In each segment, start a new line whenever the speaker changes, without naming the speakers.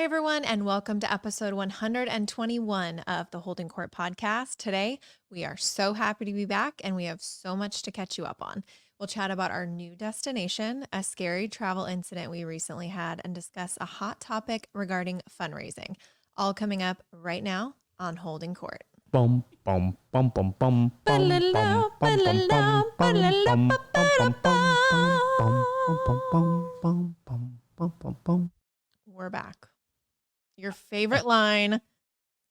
everyone, and welcome to episode 121 of the Holding Court podcast. Today, we are so happy to be back, and we have so much to catch you up on. We'll chat about our new destination, a scary travel incident we recently had, and discuss a hot topic regarding fundraising. All coming up right now on Holding Court.
Bum bum bum bum bum bum bum bum bum bum bum bum bum.
We're back. Your favorite line,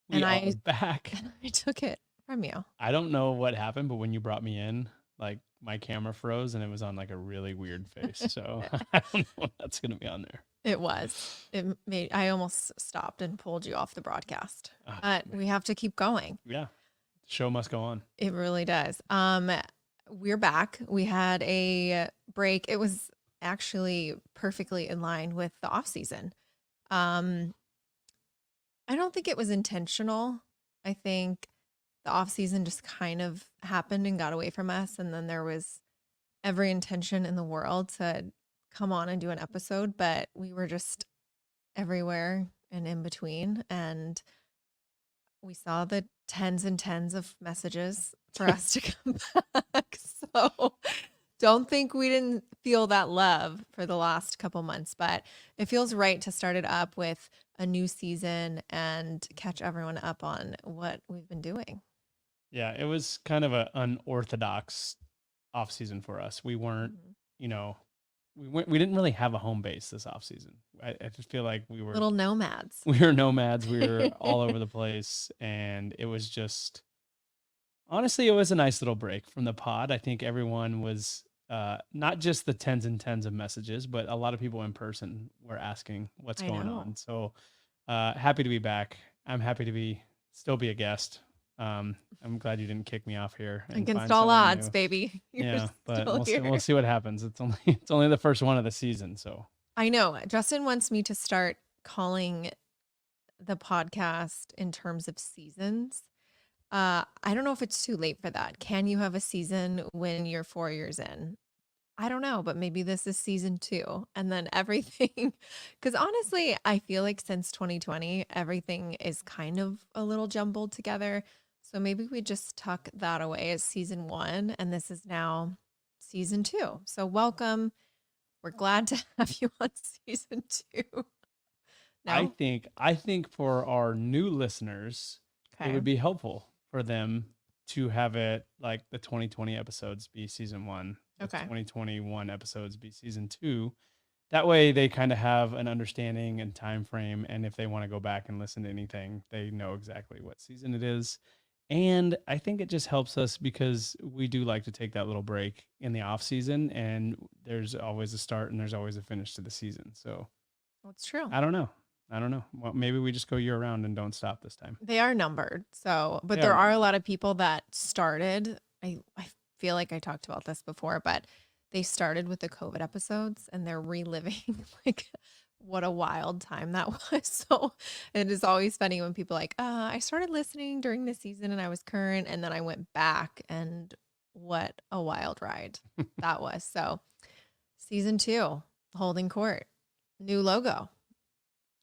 We are back.
I took it from you.
I don't know what happened, but when you brought me in, like my camera froze and it was on like a really weird face. So I don't know what that's gonna be on there.
It was. I almost stopped and pulled you off the broadcast. But we have to keep going.
Yeah. The show must go on.
It really does. We're back. We had a break. It was actually perfectly in line with the off season. I don't think it was intentional. I think the off season just kind of happened and got away from us. And then there was every intention in the world to come on and do an episode, but we were just everywhere and in between. And we saw the tens and tens of messages for us to come back. So don't think we didn't feel that love for the last couple months, but it feels right to start it up with a new season and catch everyone up on what we've been doing.
Yeah, it was kind of an unorthodox off season for us. We weren't, we didn't really have a home base this off season. I just feel like we were
little nomads.
We were nomads. We were all over the place, and it was just honestly, it was a nice little break from the pod. I think everyone was not just the tens and tens of messages, but a lot of people in person were asking what's going on. So happy to be back. I'm happy to still be a guest. I'm glad you didn't kick me off here.
Against all odds, baby.
Yeah, but we'll see what happens. It's only the first one of the season, so.
I know. Justin wants me to start calling the podcast in terms of seasons. I don't know if it's too late for that. Can you have a season when you're 4 years in? I don't know, but maybe this is season 2 and then everything. Because honestly, I feel like since 2020, everything is kind of a little jumbled together. So maybe we just tuck that away as season 1 and this is now season 2. So welcome. We're glad to have you on season 2. No?
I think for our new listeners, it would be helpful for them to have it like the 2020 episodes be season 1, the 2021 episodes be season 2. That way they kind of have an understanding and time frame, and if they want to go back and listen to anything, they know exactly what season it is. And I think it just helps us because we do like to take that little break in the off season, and there's always a start and there's always a finish to the season. So
that's true.
I don't know. Well, maybe we just go year round and don't stop this time.
They are numbered. So, but there are a lot of people that started. I feel like I talked about this before, but they started with the COVID episodes and they're reliving like what a wild time that was. So it is always funny when people are like, I started listening during the season and I was current. And then I went back and what a wild ride that was. So season 2, Holding Court, new logo.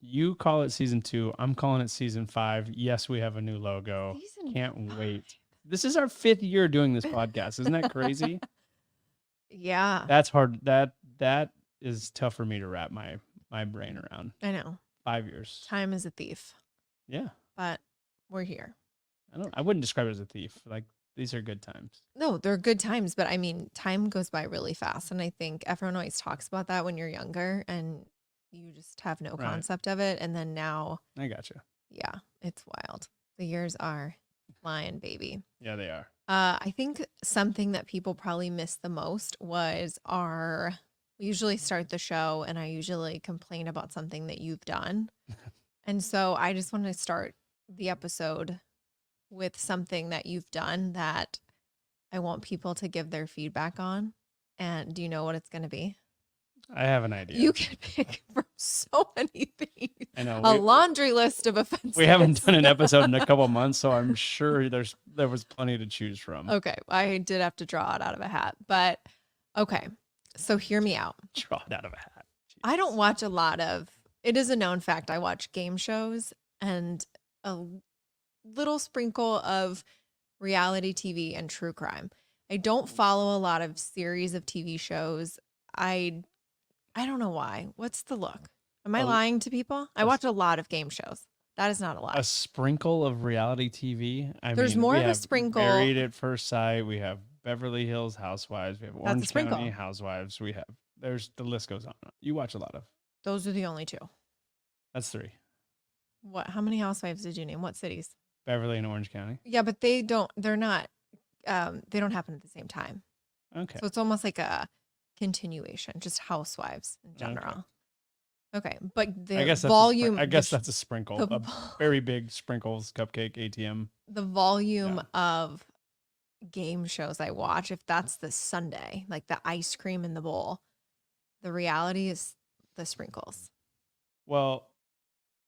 You call it season 2. I'm calling it season 5. Yes, we have a new logo. Can't wait. This is our 5th year doing this podcast. Isn't that crazy?
Yeah.
That's hard. That is tough for me to wrap my brain around.
I know.
5 years.
Time is a thief.
Yeah.
But we're here.
I wouldn't describe it as a thief. Like, these are good times.
No, they're good times, but I mean, time goes by really fast. And I think everyone always talks about that when you're younger and you just have no concept of it. And then now
I gotcha.
Yeah, it's wild. The years are flying, baby.
Yeah, they are.
I think something that people probably missed the most was we usually start the show and I usually complain about something that you've done. And so I just want to start the episode with something that you've done that I want people to give their feedback on. And do you know what it's going to be?
I have an idea.
You can pick from so many things.
I know.
A laundry list of offenses.
We haven't done an episode in a couple months, so I'm sure there was plenty to choose from.
Okay. I did have to draw it out of a hat, but okay. So hear me out.
Draw it out of a hat.
I don't watch a lot of it is a known fact. I watch game shows and a little sprinkle of reality TV and true crime. I don't follow a lot of series of TV shows. I don't know why. What's the look? Am I lying to people? I watch a lot of game shows. That is not a lie.
A sprinkle of reality TV.
There's more of a sprinkle.
Married at First Sight. We have Beverly Hills Housewives. We have Orange County Housewives. We have the list goes on. You watch a lot of.
Those are the only two.
That's 3.
What? How many housewives did you name? What cities?
Beverly and Orange County.
Yeah, but they don't happen at the same time.
Okay.
So it's almost like a continuation, just housewives in general. Okay. But the volume.
I guess that's a sprinkle. A very big sprinkles, cupcake, ATM.
The volume of game shows I watch, if that's the Sunday, like the ice cream in the bowl, the reality is the sprinkles.
Well,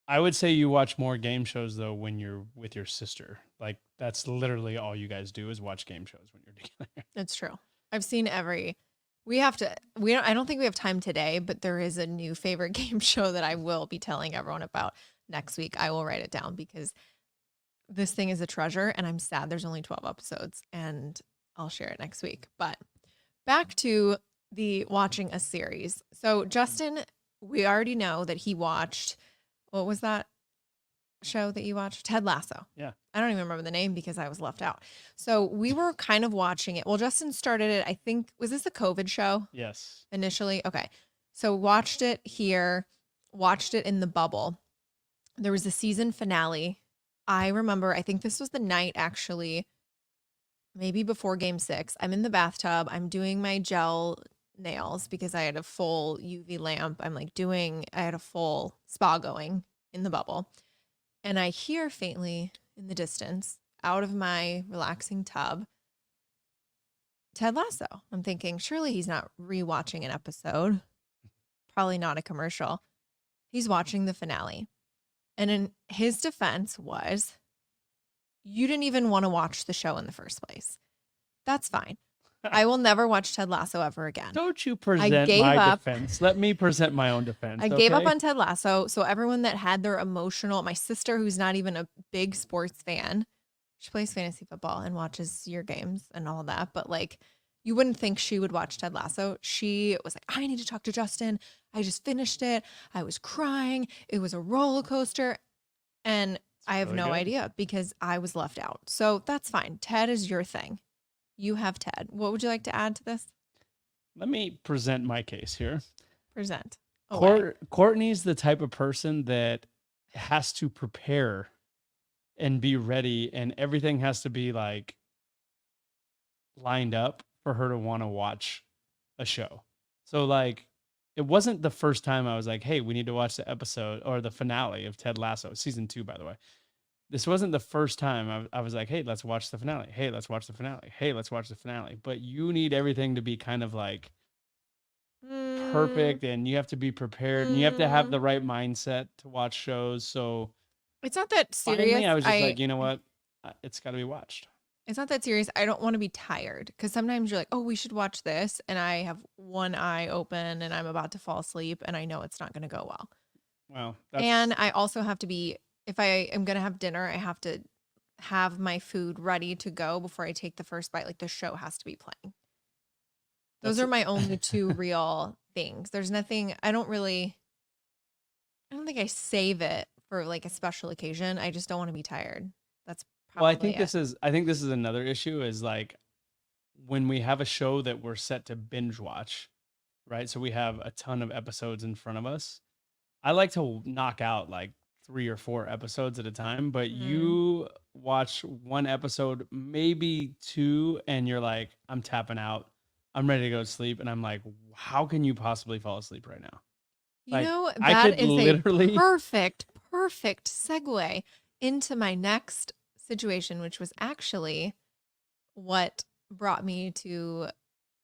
I would say you watch more game shows though when you're with your sister. Like that's literally all you guys do is watch game shows when you're together.
It's true. I've seen I don't think we have time today, but there is a new favorite game show that I will be telling everyone about next week. I will write it down because this thing is a treasure and I'm sad there's only 12 episodes and I'll share it next week. But back to the watching a series. So Justin, we already know that he watched, what was that show that you watched? Ted Lasso.
Yeah.
I don't even remember the name because I was left out. So we were kind of watching it. Well, Justin started it, I think, was this a COVID show?
Yes.
Initially? Okay. So watched it here, watched it in the bubble. There was a season finale. I remember, I think this was the night actually, maybe before game 6. I'm in the bathtub. I'm doing my gel nails because I had a full UV lamp. I had a full spa going in the bubble. And I hear faintly in the distance, out of my relaxing tub, Ted Lasso. I'm thinking, surely he's not rewatching an episode. Probably not a commercial. He's watching the finale. And in his defense was, you didn't even want to watch the show in the first place. That's fine. I will never watch Ted Lasso ever again.
Don't you present my defense. Let me present my own defense.
I gave up on Ted Lasso. So everyone that had their my sister, who's not even a big sports fan, she plays fantasy football and watches your games and all that. But like, you wouldn't think she would watch Ted Lasso. She was like, I need to talk to Justin. I just finished it. I was crying. It was a roller coaster. And I have no idea because I was left out. So that's fine. Ted is your thing. You have Ted. What would you like to add to this?
Let me present my case here.
Present.
Kourtney's the type of person that has to prepare and be ready, and everything has to be like lined up for her to want to watch a show. So like, it wasn't the first time I was like, hey, we need to watch the episode or the finale of Ted Lasso, season 2, by the way. This wasn't the first time I was like, hey, let's watch the finale. Hey, let's watch the finale. Hey, let's watch the finale. But you need everything to be kind of like perfect, and you have to be prepared, and you have to have the right mindset to watch shows. So
it's not that serious.
Finally, I was just like, you know what? It's got to be watched.
It's not that serious. I don't want to be tired because sometimes you're like, oh, we should watch this. And I have one eye open and I'm about to fall asleep and I know it's not going to go well.
Well,
and I also have to be, if I am going to have dinner, I have to have my food ready to go before I take the first bite. Like the show has to be playing. Those are my only 2 real things. There's nothing, I don't think I save it for like a special occasion. I just don't want to be tired. That's probably
I think this is another issue is like when we have a show that we're set to binge watch, right? So we have a ton of episodes in front of us. I like to knock out like 3 or 4 episodes at a time, but you watch 1 episode, maybe 2, and you're like, I'm tapping out. I'm ready to go to sleep. And I'm like, how can you possibly fall asleep right now?
That is literally a perfect segue into my next situation, which was actually what brought me to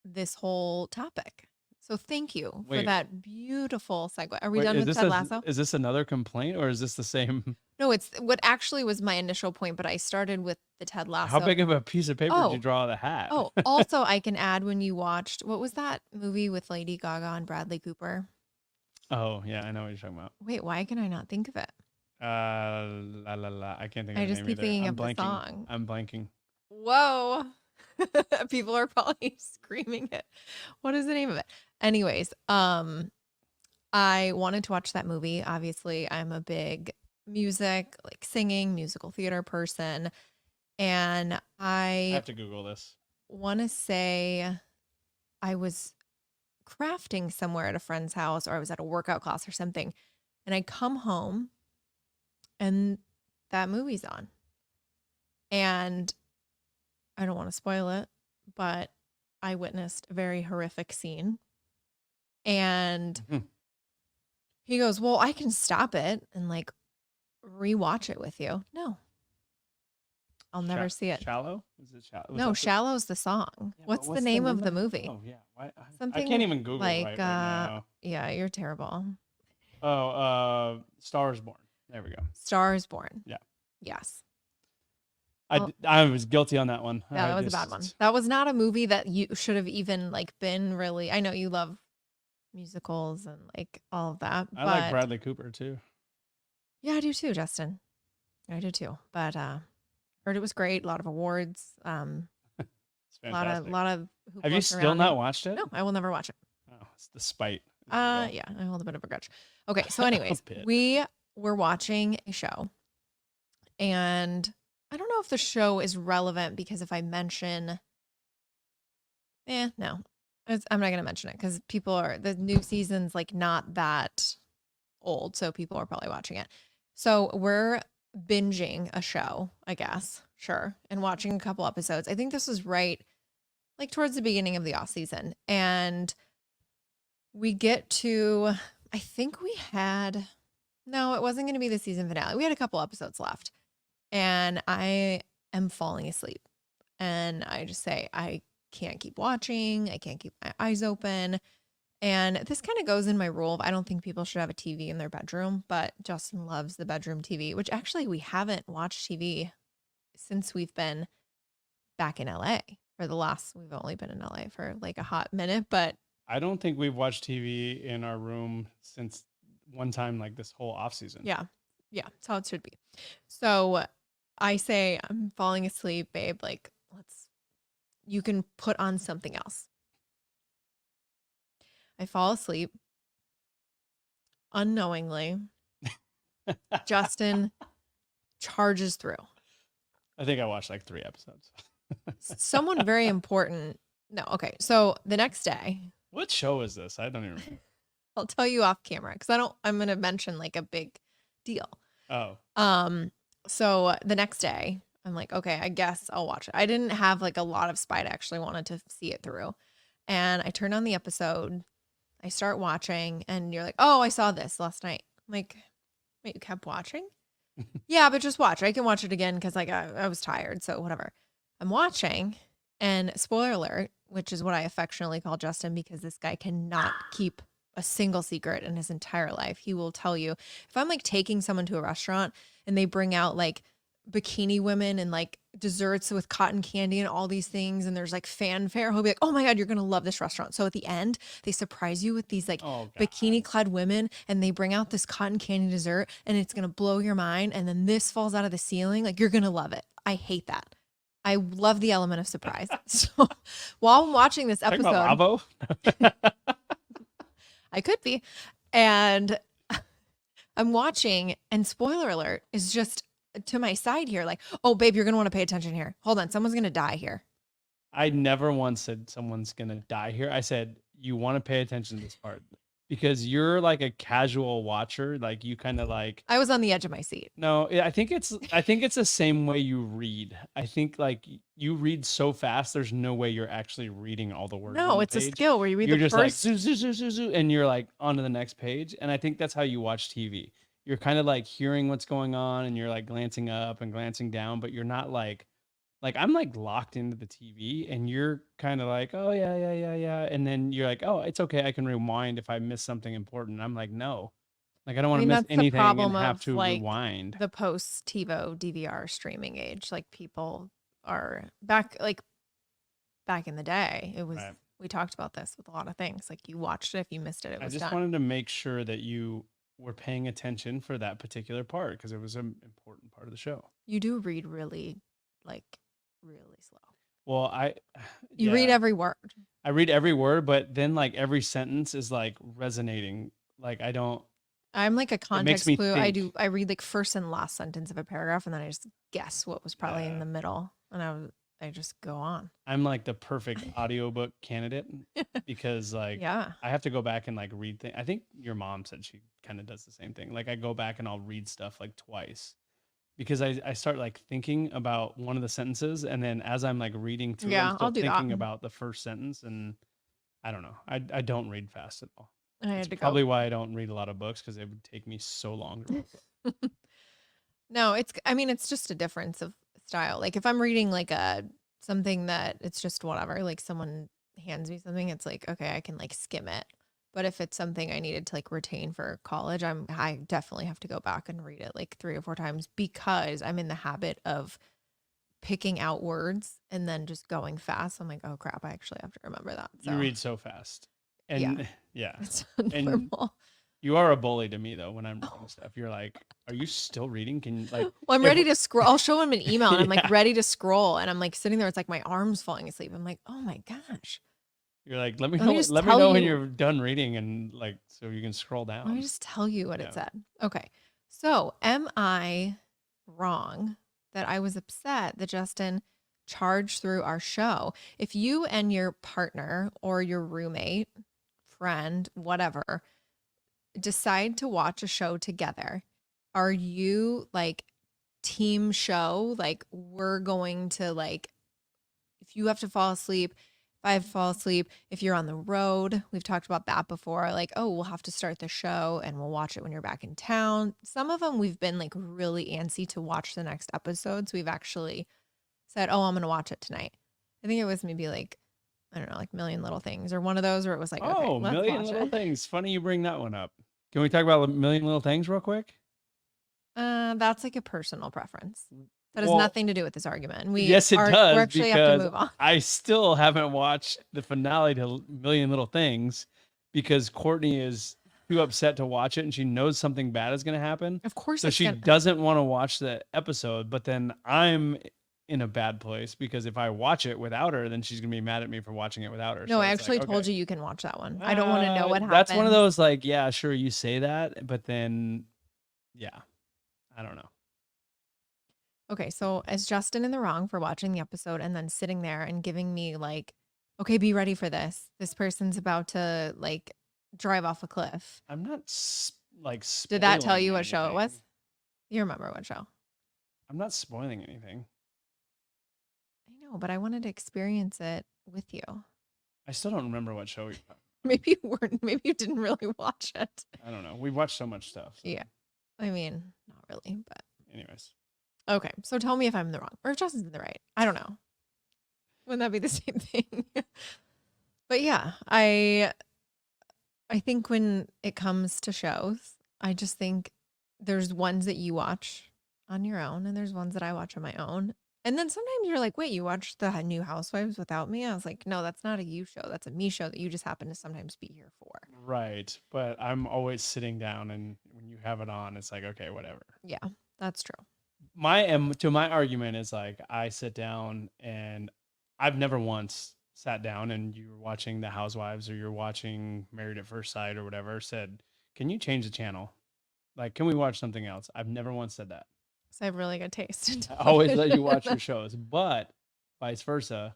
this whole topic. So thank you for that beautiful segue. Are we done with Ted Lasso?
Is this another complaint or is this the same?
No, it's what actually was my initial point, but I started with the Ted Lasso.
How big of a piece of paper did you draw the hat?
Oh, also I can add when you watched, what was that movie with Lady Gaga and Bradley Cooper?
Oh, yeah, I know what you're talking about.
Wait, why can I not think of it?
La la la. I can't think of
I
the
just
name
keep
either.
thinking
I'm
of the
blanking.
song.
I'm blanking.
Whoa. People are probably screaming it. What is the name of it? Anyways, I wanted to watch that movie. Obviously, I'm a big music, like singing, musical theater person. And
I
I
have to Google this.
want to say I was crafting somewhere at a friend's house, or I was at a workout class or something. And I come home and that movie's on. And I don't want to spoil it, but I witnessed a very horrific scene. And he goes, "Well, I can stop it and like rewatch it with you." No, I'll never see it.
Shallow? Is it Shallow?
No, Shallow's the song.
Yeah,
what's the name of the
of
movie?
Oh, yeah. Why?
Something
I can't even Google
like,
right now.
yeah, you're terrible.
Oh, Star is Born. There we go.
Star is Born.
Yeah.
Yes.
I was guilty on that one.
Yeah, that was a bad one. That was not a movie that you should have even like been really. I know you love musicals and like all of that.
I like Bradley Cooper too.
Yeah, I do too, Justin. I do too. But heard it was great. A lot of awards.
It's fantastic.
lot of.
Have you still not watched it?
No, I will never watch it.
Oh, it's the spite.
Yeah, I hold a bit of a grudge. Okay, so anyways, we were watching a show, and I don't know if the show is relevant because if I mention, no, I'm not gonna mention it because the new season's like not that old, so people are probably watching it. So we're binging a show, I guess, sure, and watching a couple episodes. I think this was right, like towards the beginning of the off season, and we get to, I think no, it wasn't going to be the season finale. We had a couple episodes left, and I am falling asleep, and I just say, I can't keep watching. I can't keep my eyes open. And this kind of goes in my rule of I don't think people should have a TV in their bedroom, but Justin loves the bedroom TV, which actually we haven't watched TV since we've been back in LA we've only been in LA for like a hot minute, but
I don't think we've watched TV in our room since one time, like this whole off season.
Yeah. Yeah. That's how it should be. So I say, I'm falling asleep, babe. Like, you can put on something else. I fall asleep unknowingly. Justin charges through.
I think I watched like 3 episodes.
Someone very important. No. Okay. So the next day.
What show is this? I don't even remember.
I'll tell you off camera because I'm going to mention like a big deal.
Oh.
So the next day I'm like, okay, I guess I'll watch it. I didn't have like a lot of spite. I actually wanted to see it through. And I turned on the episode. I start watching and you're like, oh, I saw this last night. I'm like, wait, you kept watching? Yeah, but just watch. I can watch it again because like I was tired. So whatever. I'm watching and spoiler alert, which is what I affectionately call Justin because this guy cannot keep a single secret in his entire life. He will tell you if I'm like taking someone to a restaurant and they bring out like bikini women and like desserts with cotton candy and all these things and there's like fanfare, he'll be like, oh my God, you're gonna love this restaurant. So at the end they surprise you with these like bikini clad women and they bring out this cotton candy dessert and it's gonna blow your mind and then this falls out of the ceiling. Like you're gonna love it. I hate that. I love the element of surprise. So while I'm watching this episode, I could be, and I'm watching and spoiler alert is just to my side here. Like, oh babe, you're going to want to pay attention here. Hold on. Someone's going to die here.
I never once said someone's going to die here. I said, you want to pay attention to this part because you're like a casual watcher. Like you kind of like,
I was on the edge of my seat.
No, I think it's the same way you read. I think like you read so fast. There's no way you're actually reading all the words.
No, it's a skill where you read the first.
You're just like, zoo, zoo, zoo, zoo, and you're like on to the next page. And I think that's how you watch TV. You're kind of like hearing what's going on and you're like glancing up and glancing down, but you're not like I'm like locked into the TV and you're kind of like, oh yeah. And then you're like, oh, it's okay. I can rewind if I miss something important. I'm like, no, like I don't want to miss anything and have to rewind.
The post TiVo DVR streaming age, like people are back in the day, it was We talked about this with a lot of things. Like you watched it. If you missed it, it
I
was
just
done.
wanted to make sure that you were paying attention for that particular part because it was an important part of the show.
You do read really slow.
Well,
You read
yeah,
every word.
I read every word, but then like every sentence is like resonating. Like I don't,
I'm like a
it makes
context
me
clue.
think.
I read like first and last sentence of a paragraph, and then I just guess what was probably in
Yeah.
the middle, and I just go on.
I'm like the perfect audiobook candidate because like
Yeah.
I have to go back and like read things. I think your mom said she kind of does the same thing. Like I go back and I'll read stuff like twice because I start like thinking about one of the sentences and then as I'm like reading through, I'm
Yeah,
still
I'll do that.
thinking about the first sentence and I don't know. I don't read fast at all.
I
It's
had to go.
probably why I don't read a lot of books because it would take me so long to read a book.
No, I mean, it's just a difference of style. Like if I'm reading like something that it's just whatever, like someone hands me something, it's like, okay, I can like skim it. But if it's something I needed to like retain for college, I definitely have to go back and read it like 3 or 4 times because I'm in the habit of picking out words and then just going fast. I'm like, oh crap, I actually have to remember that.
You
So
read so fast.
yeah,
And yeah.
it's
And
normal.
you are a bully to me though when I'm reading stuff. You're like, "Are you still reading? Can like
Well, I'm
if
ready to scroll. I'll show him an email and I'm like
yeah."
ready to scroll. And I'm like sitting there, it's like my arms falling asleep. I'm like, oh my gosh.
You're like,
Let me just
let me
tell
know when
you.
you're done reading and like so you can scroll
Let me
down."
just tell you what it
Yeah.
said. Okay. So am I wrong that I was upset that Justin charged through our show? If you and your partner or your roommate, friend, whatever, decide to watch a show together, are you like team show? Like we're going to like, if you have to fall asleep, if I have to fall asleep, if you're on the road, we've talked about that before. Like, oh, we'll have to start the show and we'll watch it when you're back in town. Some of them we've been like really antsy to watch the next episodes. We've actually said, oh, I'm going to watch it tonight. I think it was maybe like, I don't know, like Million Little Things or one of those where it was like, okay,
Oh,
let's
Million
watch
Little
it.
Things. Funny you bring that one up. Can we talk about a Million Little Things real quick?
That's like a personal preference. That has
Well,
nothing to do with this argument.
yes, it
We're
does
actually have to
because
move on.
I still haven't watched the finale to Million Little Things because Kourtney is too upset to watch it and she knows something bad is going to happen.
Of course
So
it's
she
gonna.
doesn't want to watch the episode, but then I'm in a bad place because if I watch it without her, then she's going to be mad at me for watching it without her.
No,
So
I
it's
actually
like,
told
okay.
you can watch that one. I don't want to know what
That's one of
happens.
those like, yeah, sure, you say that, but then, yeah, I don't know.
Okay, so is Justin in the wrong for watching the episode and then sitting there and giving me like, okay, be ready for this. This person's about to like drive off a cliff.
I'm not like
Did that tell
spoiling
you what show it was?
anything.
You remember what show?
I'm not spoiling anything.
I know, but I wanted to experience it with you.
I still don't remember what show you're talking about.
Maybe you weren't, maybe you didn't really watch it.
I don't know. We've watched so much stuff. So.
Yeah. I mean, not really, but
Anyways.
okay. So tell me if I'm in the wrong or if Justin's in the right. I don't know. Wouldn't that be the same thing? But yeah, I think when it comes to shows, I just think there's ones that you watch on your own and there's ones that I watch on my own. And then sometimes you're like, wait, you watched the new Housewives without me? I was like, no, that's not a you show. That's a me show that you just happen to sometimes be here for.
Right. But I'm always sitting down and when you have it on, it's like, okay, whatever.
Yeah, that's true.
My argument is like I sit down and I've never once sat down and you were watching The Housewives or you're watching Married at First Sight or whatever, said, can you change the channel? Like, can we watch something else? I've never once said that.
So I have really good taste.
I always let you watch your shows, but vice versa.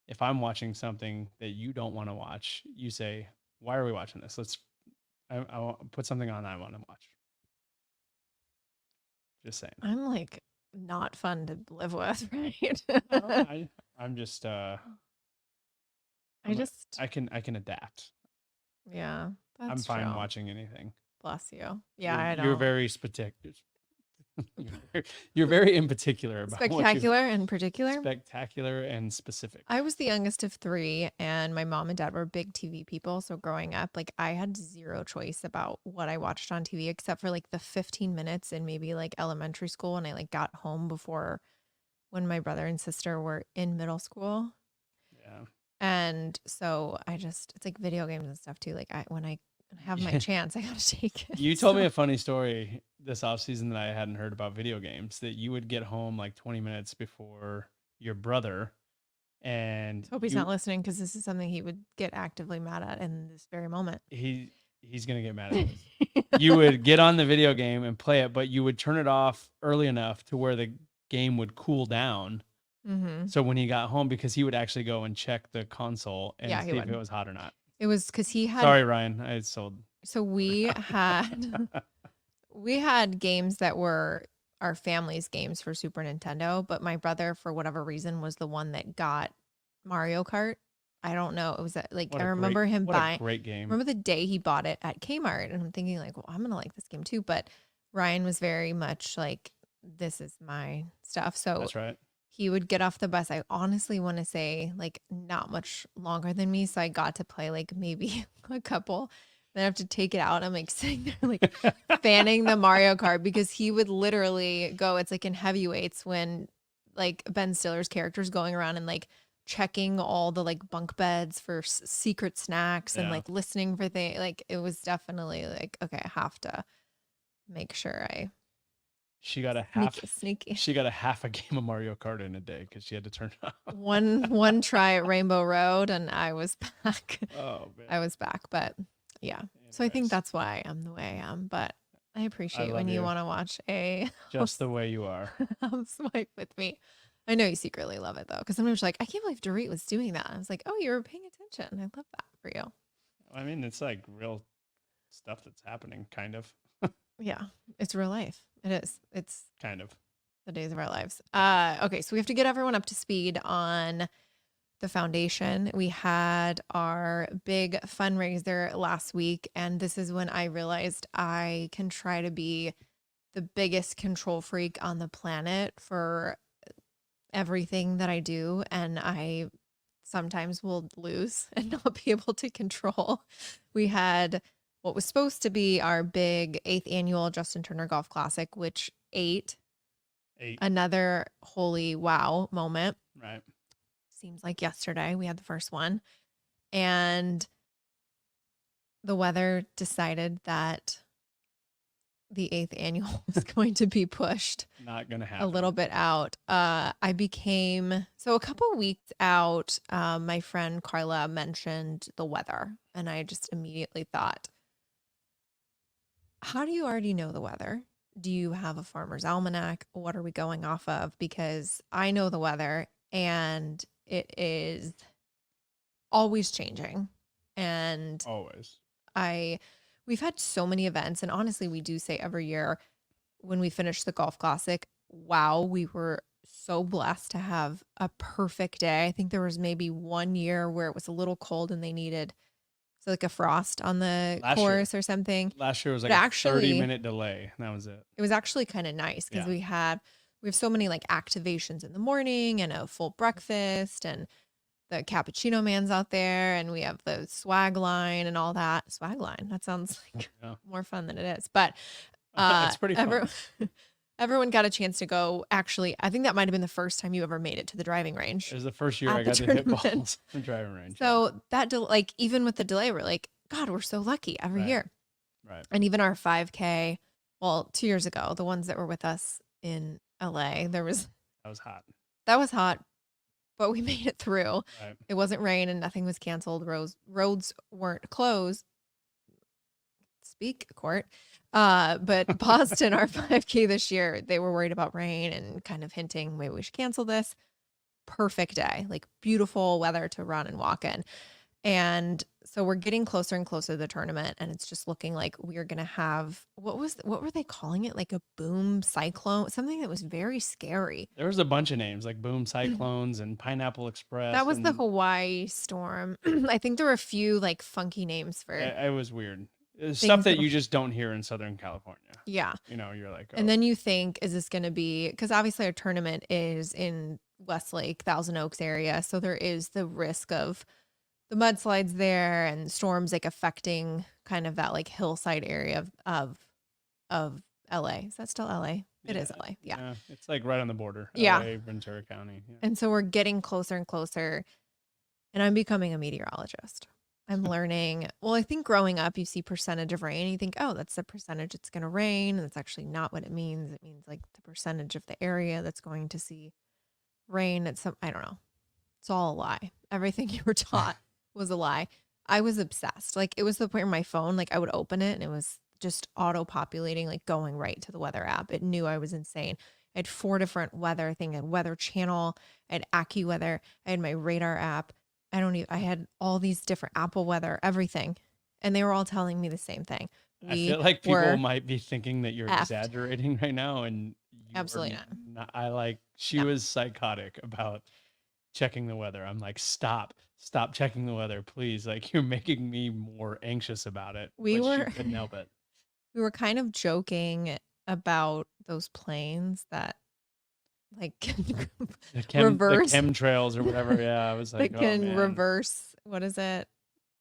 If I'm watching something that you don't want to watch, you say, why are we watching this? I put something on I want to watch. Just saying.
I'm like not fun to live with, right?
I'm just
I
can adapt.
Yeah, that's
I'm fine
true.
watching anything.
Bless you. Yeah, I know.
You're very spectacular. You're very in particular about
spectacular and particular.
Spectacular and specific.
I was the youngest of 3 and my mom and dad were big TV people. So growing up, like I had zero choice about what I watched on TV except for like the 15 minutes in maybe like elementary school when I like got home before when my brother and sister were in middle school.
Yeah.
And so it's like video games and stuff too. Like when I have my chance, I got to take it.
You told me a funny story this offseason that I hadn't heard about video games, that you would get home like 20 minutes before your brother. And
hope he's not listening, because this is something he would get actively mad at in this very moment.
He's going to get mad at us. You would get on the video game and play it, but you would turn it off early enough to where the game would cool down.
Mm-hmm.
So when he got home, because he would actually go and check the console and see if it was hot or not.
It was because he had.
Sorry, Ryan. I sold.
So we had games that were our family's games for Super Nintendo, but my brother, for whatever reason, was the one that got Mario Kart. I don't know. It was like, I remember him buying.
What a great game.
Remember the day he bought it at Kmart, and I'm thinking like, well, I'm going to like this game too. But Ryan was very much like, this is my stuff. So
that's right.
He would get off the bus. I honestly want to say like not much longer than me. So I got to play like maybe a couple. Then I have to take it out. I'm like sitting there like fanning the Mario Kart, because he would literally go, it's like in Heavyweights when like Ben Stiller's character's going around and like checking all the like bunk beds for secret snacks and like listening for things. Like it was definitely like, okay, I have to make sure
She got a
sneaky.
She got a half a game of Mario Kart in a day because she had to turn it off.
One try at Rainbow Road, and I was back.
Oh man,
I was back, but yeah. So I think that's why I'm the way I am. But I appreciate when you want to watch
just the way you are
housewife with me. I know you secretly love it though, because sometimes you're like, I can't believe Dorit was doing that. I was like, oh, you were paying attention. I love that for you.
I mean, it's like real stuff that's happening, kind of.
Yeah, it's real life. It is. It's
kind of
the days of our lives. Okay, so we have to get everyone up to speed on the foundation. We had our big fundraiser last week, and this is when I realized I can try to be the biggest control freak on the planet for everything that I do, and I sometimes will lose and not be able to control. We had what was supposed to be our big 8th annual Justin Turner Golf Classic, which ate. Another holy wow moment.
Right.
Seems like yesterday we had the first one. And the weather decided that the 8th annual was going to be pushed.
Not going to happen.
A little bit out. So a couple weeks out, my friend Carla mentioned the weather. And I just immediately thought, how do you already know the weather? Do you have a farmer's almanac? What are we going off of? Because I know the weather and it is always changing. And
always.
We've had so many events, and honestly, we do say every year when we finish the golf classic, wow, we were so blessed to have a perfect day. I think there was maybe one year where it was a little cold and they needed like a frost on the course or something.
Last year was like a 30-minute delay. And that was it.
It was actually kind of nice because we have so many like activations in the morning and a full breakfast, and the cappuccino man's out there, and we have the swag line and all that. Swag line. That sounds like more fun than it is. But
it's pretty fun.
Everyone got a chance to go. Actually, I think that might have been the first time you ever made it to the driving range.
It was the first year I got to hit balls in the driving range.
So that even with the delay, we're like, God, we're so lucky every year.
Right.
And even our 5K, well, 2 years ago, the ones that were with us in LA, that was
hot.
That was hot, but we made it through.
Right.
It wasn't rain and nothing was canceled. Roads weren't closed. Speak, Kourt. But Boston, our 5K this year, they were worried about rain and kind of hinting maybe we should cancel this. Perfect day, like beautiful weather to run and walk in. And so we're getting closer and closer to the tournament, and it's just looking like we're going to have, what were they calling it? Like a boom cyclone, something that was very scary.
There was a bunch of names like boom cyclones and Pineapple Express.
That was the Hawaii storm. I think there were a few like funky names for it.
It was weird. Stuff that you just don't hear in Southern California.
Yeah.
You're like, oh.
And then you think, is this going to be, because obviously our tournament is in Westlake, Thousand Oaks area. So there is the risk of the mudslides there and storms like affecting kind of that like hillside area of LA. Is that still LA? It is LA. Yeah.
It's like right on the border.
Yeah.
LA, Ventura County. Yeah.
And so we're getting closer and closer. and I'm becoming a meteorologist. I'm learning. Well, I think growing up, you see percentage of rain. And you think, oh, that's the percentage it's going to rain. And that's actually not what it means. It means like the percentage of the area that's going to see rain. It's some, I don't know. It's all a lie. Everything you were taught was a lie. I was obsessed. Like it was the point where my phone, like I would open it and it was just auto populating, like going right to the weather app. It knew I was insane. I had 4 different weather things. I had Weather Channel. I had AccuWeather. I had my radar app. I had all these different Apple Weather, everything. And they were all telling me the same thing.
I
We
feel like people
were
might be thinking that you're
effed.
exaggerating right now, and you are
Absolutely
not. I like, she
No.
was psychotic about checking the weather. I'm like, stop checking the weather, please. Like, you're making me more anxious about it.
We
But she
were
couldn't help it.
we were kind of joking about those planes that like
The
reverse
chemtrails or whatever. Yeah, I was like,
that
oh
can
man.
reverse, what is it?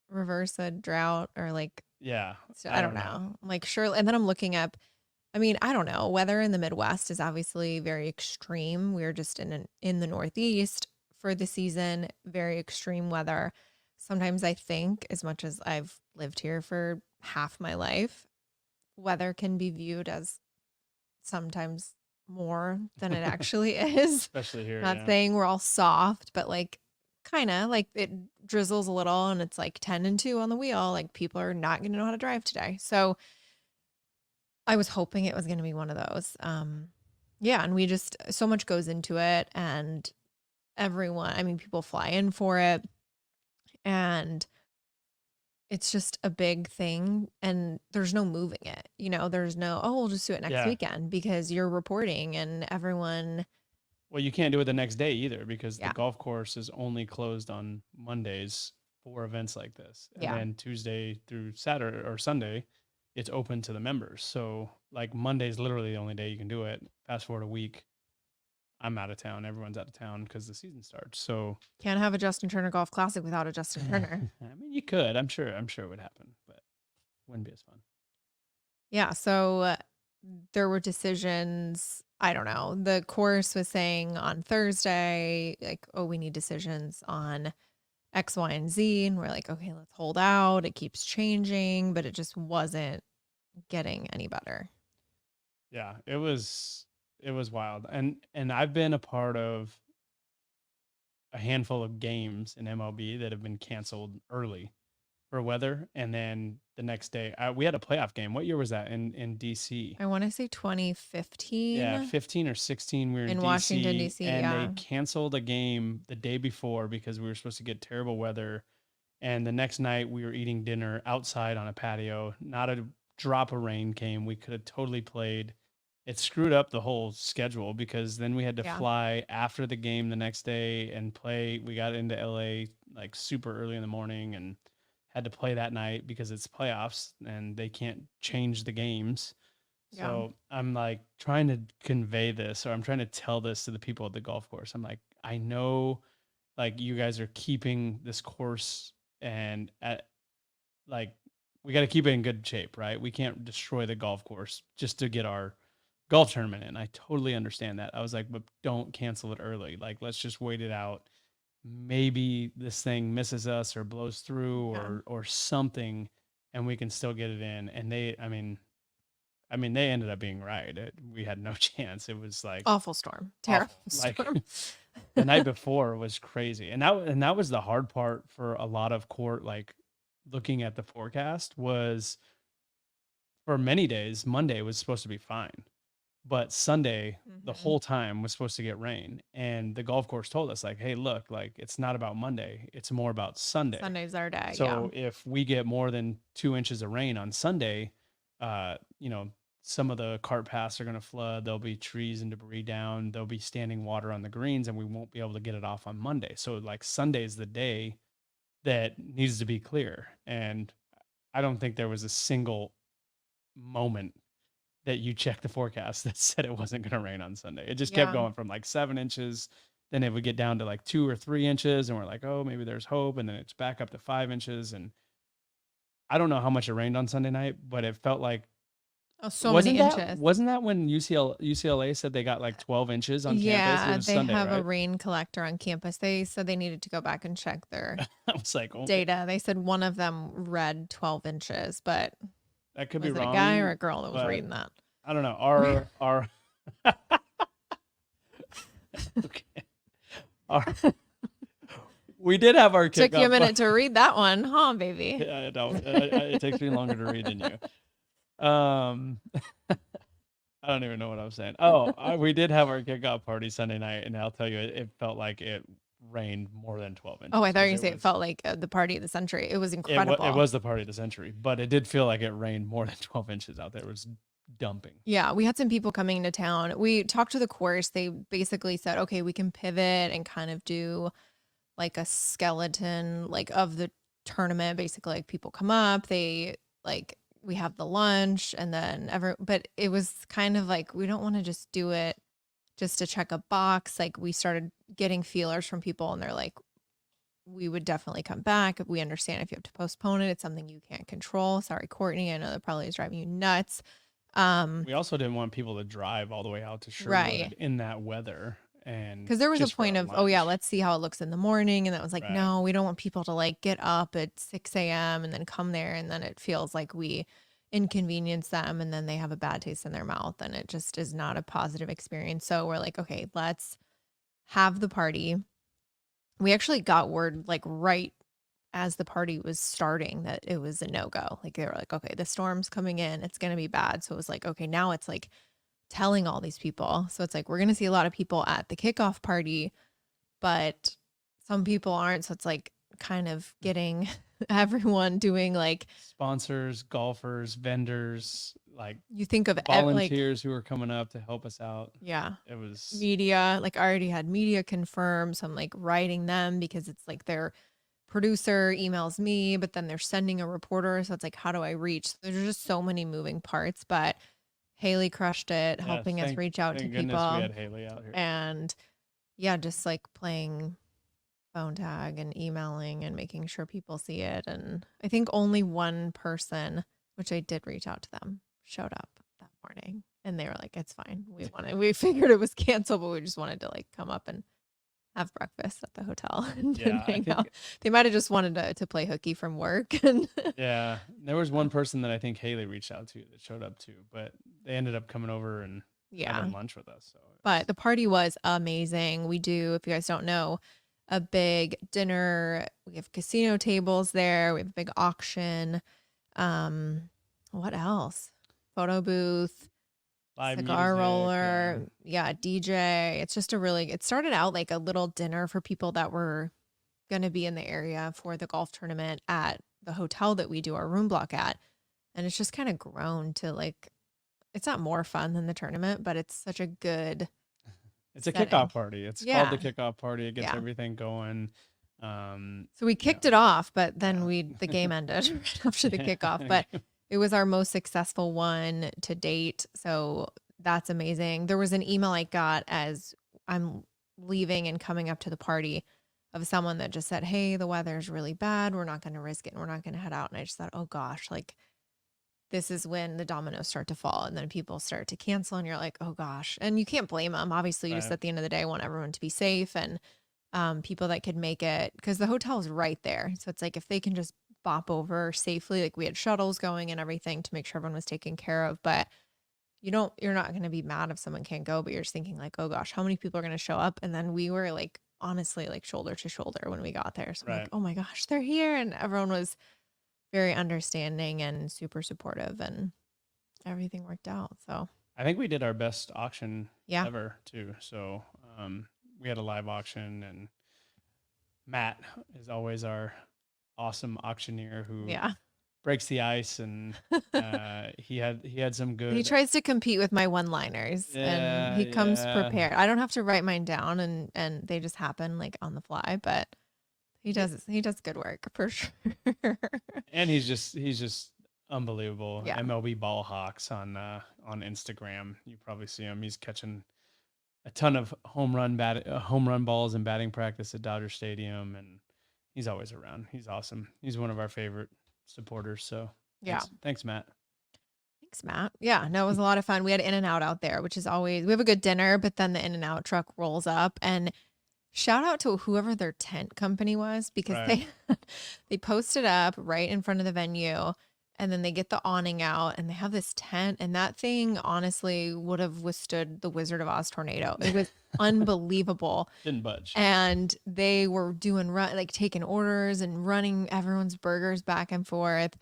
Reverse a drought or like,
Yeah,
so I don't know. Like sure. And then I'm looking up, I mean, I don't know. Weather in the Midwest is obviously very extreme. We're just in the Northeast for the season, very extreme weather. Sometimes I think, as much as I've lived here for half my life, weather can be viewed as sometimes more than it actually is.
Especially here.
Not
Yeah.
saying we're all soft, but like kind of like it drizzles a little and it's like 10 and 2 on the wheel. Like people are not going to know how to drive today. So I was hoping it was going to be one of those. Yeah. And we just, so much goes into it and everyone, I mean, people fly in for it and it's just a big thing and there's no moving it. There's no, oh, we'll just do it next weekend because you're reporting and everyone.
Well, you can't do it the next day either because
Yeah.
the golf course is only closed on Mondays for events like this. And then Tuesday through Saturday or Sunday, it's open to the members. So like Monday's literally the only day you can do it. Fast forward a week, I'm out of town. Everyone's out of town because the season starts. So
can't have a Justin Turner Golf Classic without a Justin Turner.
I mean, you could. I'm sure it would happen, but wouldn't be as fun.
Yeah. So there were decisions. I don't know. The course was saying on Thursday, like, oh, we need decisions on X, Y, and Z. And we're like, okay, let's hold out. It keeps changing, but it just wasn't getting any better.
Yeah, it was wild. And I've been a part of a handful of games in MLB that have been canceled early for weather, and then the next day we had a playoff game. What year was that in DC?
I want to say 2015.
Yeah, 15 or 16. We were in DC,
Washington D.C.
and they canceled a game the day before because we were supposed to get terrible weather. And the next night we were eating dinner outside on a patio. Not a drop of rain came. We could have totally played. It screwed up the whole schedule because then we had to fly after the game the next day and play. We got into LA like super early in the morning and had to play that night because it's playoffs and they can't change the games. So I'm like trying to convey this, or I'm trying to tell this to the people at the golf course. I'm like, I know like you guys are keeping this course and like we got to keep it in good shape, right? We can't destroy the golf course just to get our golf tournament in. I totally understand that. I was like, but don't cancel it early. Like, let's just wait it out. Maybe this thing misses us or blows through or something, and we can still get it in. And I mean, they ended up being right. We had no chance. It was like
awful storm, terrible storm.
Like, the night before was crazy, and that was the hard part for a lot of Kourt. Like looking at the forecast was for many days. Monday was supposed to be fine, but Sunday the whole time was supposed to get rain. And the golf course told us like, hey, look, like it's not about Monday. It's more about Sunday.
Sunday's our day.
So if we get more than 2 inches of rain on Sunday, some of the cart paths are going to flood. There'll be trees and debris down. There'll be standing water on the greens and we won't be able to get it off on Monday. So like Sunday is the day that needs to be clear. And I don't think there was a single moment that you checked the forecast that said it wasn't going to rain on Sunday. It just kept going from like 7 inches. Then it would get down to like 2 or 3 inches. And we're like, oh, maybe there's hope. And then it's back up to 5 inches. And I don't know how much it rained on Sunday night, but it felt like
Oh, so many inches.
Wasn't that when UCLA said they got like 12 inches on campus? It was
they
Sunday,
have
right?
a rain collector on campus. They said they needed to go back and check their
I was like, oh,
data. They said one of them read 12 inches, but
that could
was
be
it
wrong.
A guy or a girl that was reading that?
I don't know. Our okay. We did have our kickoff.
Took you a minute to read that one, huh, baby?
Yeah, no, it takes me longer to read than you. I don't even know what I'm saying. Oh, we did have our kickoff party Sunday night, and I'll tell you, it felt like it rained more than 12 inches.
Oh, I thought you were going to say it felt like the party of the century. It was incredible.
It was the party of the century, but it did feel like it rained more than 12 inches out there. It was dumping.
Yeah, we had some people coming into town. We talked to the course. They basically said, okay, we can pivot and kind of do like a skeleton like of the tournament. Basically, like people come up, they like we have the lunch and then but it was kind of like we don't want to just do it just to check a box. Like we started getting feelers from people and they're like, we would definitely come back. We understand if you have to postpone it. It's something you can't control. Sorry, Kourtney. I know that probably is driving you nuts.
We also didn't want people to drive all the way out to Sherwood in that weather. And
because there was a point of, oh yeah, let's see how it looks in the morning. And that was like, no, we don't want people to like get up at 6 a.m. and then come there. And then it feels like we inconvenience them and then they have a bad taste in their mouth and it just is not a positive experience. So we're like, okay, let's have the party. We actually got word like right as the party was starting that it was a no-go. Like they were like, okay, the storm's coming in, it's going to be bad. So it was like, okay, now it's like telling all these people. So it's like, we're going to see a lot of people at the kickoff party, but some people aren't. So it's like kind of getting everyone doing like
sponsors, golfers, vendors, like
you think of
volunteers who are coming up to help us out.
Yeah.
It was
media. Like I already had media confirmed. So I'm like writing them because it's like their producer emails me, but then they're sending a reporter. So it's like, how do I reach? There's just so many moving parts, but Haley crushed it, helping us reach out to people.
We had Haley out here.
And yeah, just like playing phone tag and emailing and making sure people see it. And I think only one person, which I did reach out to them, showed up that morning and they were like, it's fine. We figured it was canceled, but we just wanted to like come up and have breakfast at the hotel and hang out. They might have just wanted to play hooky from work. And
yeah, there was one person that I think Haley reached out to that showed up too, but they ended up coming over and having lunch with us. So
but the party was amazing. We do, if you guys don't know, a big dinner. We have casino tables there. We have a big auction. What else? Photo booth. Cigar roller, DJ. It's just it started out like a little dinner for people that were going to be in the area for the golf tournament at the hotel that we do our room block at. And it's just kind of grown to like, it's not more fun than the tournament, but it's such a good
it's a kickoff party. It's called the kickoff party. It gets everything going.
So we kicked it off, but then the game ended right after the kickoff. But it was our most successful one to date. So that's amazing. There was an email I got as I'm leaving and coming up to the party of someone that just said, hey, the weather's really bad. We're not going to risk it. And we're not going to head out. And I just thought, oh gosh, like this is when the dominoes start to fall and then people start to cancel and you're like, oh gosh. And you can't blame them. Obviously, just at the end of the day, I want everyone to be safe and people that could make it because the hotel is right there. So it's like if they can just bop over safely, like we had shuttles going and everything to make sure everyone was taken care of. But you're not going to be mad if someone can't go, but you're just thinking like, oh gosh, how many people are going to show up? And then we were like, honestly, like shoulder to shoulder when we got there. So I'm like, oh my gosh, they're here. And everyone was very understanding and super supportive and everything worked out. So
I think we did our best auction ever too. So we had a live auction and Matt is always our awesome auctioneer who breaks the ice and he had some good.
He tries to compete with my one-liners and he comes prepared. I don't have to write mine down and they just happen like on the fly, but he does good work for sure.
And he's just unbelievable. MLB ball hawks on Instagram. You probably see him. He's catching a ton of home run balls in batting practice at Dodger Stadium and he's always around. He's awesome. He's one of our favorite supporters. So thanks Matt.
I Thanks, Matt. Yeah, no, it was a lot of fun. We had In-N-Out out there, which is always, we have a good dinner, but then the In-N-Out truck rolls up, and shout out to whoever their tent company was, because
Right.
they posted up right in front of the venue, and then they get the awning out, and they have this tent, and that thing honestly would have withstood the Wizard of Oz tornado. It was unbelievable.
Didn't budge.
And they were doing like taking orders and running everyone's burgers back and forth.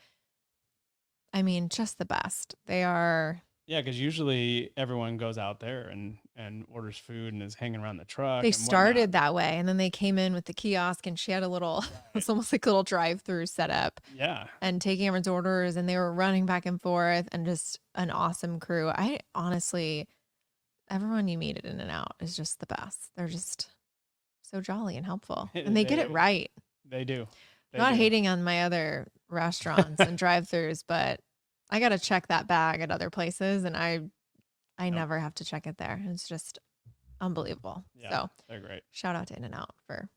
I mean, just the best. They are.
Yeah, because usually everyone goes out there and orders food and is hanging around the truck.
They
and
started
whatnot.
that way, and then they came in with the kiosk, and she had a little, it's almost like a little drive-through setup.
Yeah.
And taking everyone's orders, and they were running back and forth, and just an awesome crew. I honestly, everyone you meet at In-N-Out is just the best. They're just so jolly and helpful, and they get it right.
They do.
Not hating on my other restaurants and drive-throughs, but I got to check that bag at other places, and I never have to check it there. It's just unbelievable.
Yeah,
so
they're great.
Shout out to In-N-Out for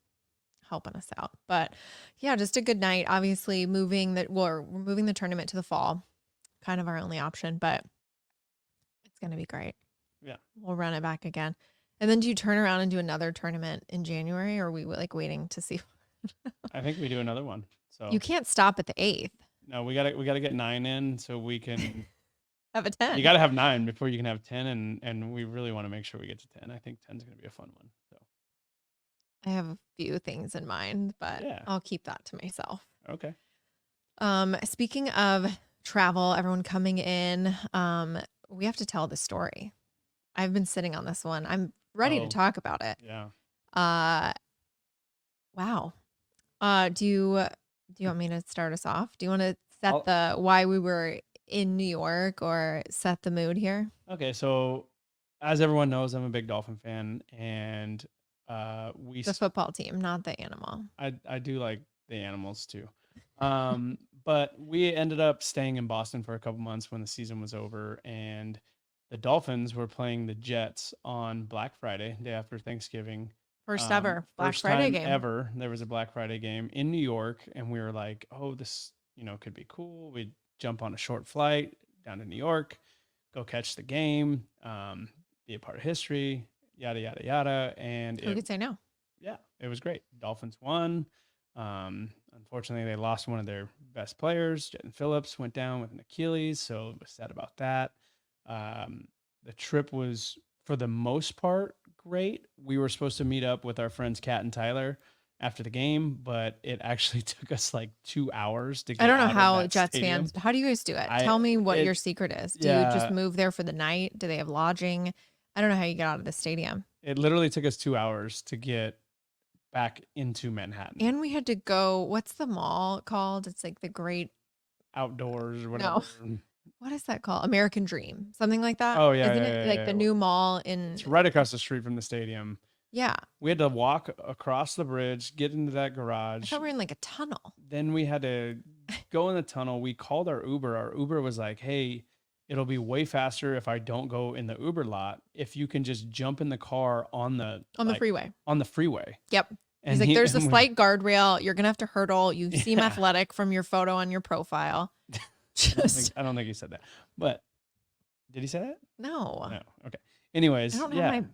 helping us out. But yeah, just a good night. Obviously, we're moving the tournament to the fall, kind of our only option, but it's going to be great.
Yeah,
we'll run it back again. And then do you turn around and do another tournament in January, or are we like waiting to see?
I think we do another one. So
you can't stop at the 8th.
No, we gotta get 9 in so we can
have a 10.
You gotta have 9 before you can have 10, and we really want to make sure we get to 10. I think 10 is gonna be a fun one. So
I have a few things in mind, but I'll keep that to myself.
Okay.
Speaking of travel, everyone coming in, we have to tell the story. I've been sitting on this one. I'm ready to talk about it.
Yeah.
Wow. Do you want me to start us off? Do you want to set the why we were in New York, or set the mood here?
Okay, so as everyone knows, I'm a big Dolphin fan, and
the football team, not the animal.
I do like the animals too. But we ended up staying in Boston for a couple months when the season was over, and the Dolphins were playing the Jets on Black Friday, day after Thanksgiving.
First ever Black Friday game
ever. There was a Black Friday game in New York, and we were like, "Oh, this could be cool." We'd jump on a short flight down to New York, go catch the game, be a part of history, yada yada yada. And
who could say no?
Yeah, it was great. Dolphins won. Unfortunately, they lost one of their best players. Jetton Phillips went down with an Achilles, so it was sad about that. The trip was, for the most part, great. We were supposed to meet up with our friends Kat and Tyler after the game, but it actually took us like 2 hours to get.
I don't know
out
how
of that
Jets
stadium.
fans, how do you guys do it? Tell me what your secret is. Do you just move there for the night? Do they have lodging? I don't know how you get out of the stadium.
It literally took us 2 hours to get back into Manhattan.
And we had to go, what's the mall called? It's like the Great
Outdoors or whatever.
No. What is that called? American Dream, something like that.
Oh yeah,
isn't it like the new mall in?
It's right across the street from the stadium.
Yeah,
we had to walk across the bridge, get into that garage.
I thought we were in like a tunnel.
Then we had to go in the tunnel. We called our Uber. Our Uber was like, "Hey, it'll be way faster if I don't go in the Uber lot. If you can just jump in the car on the
freeway." On the
freeway.
Yep. And he's like, "There's a slight guardrail. You're gonna have to hurdle. You seem athletic from your photo on your profile."
I don't think he said that, but did he say that?
No.
No. Okay. Anyways,
I don't have my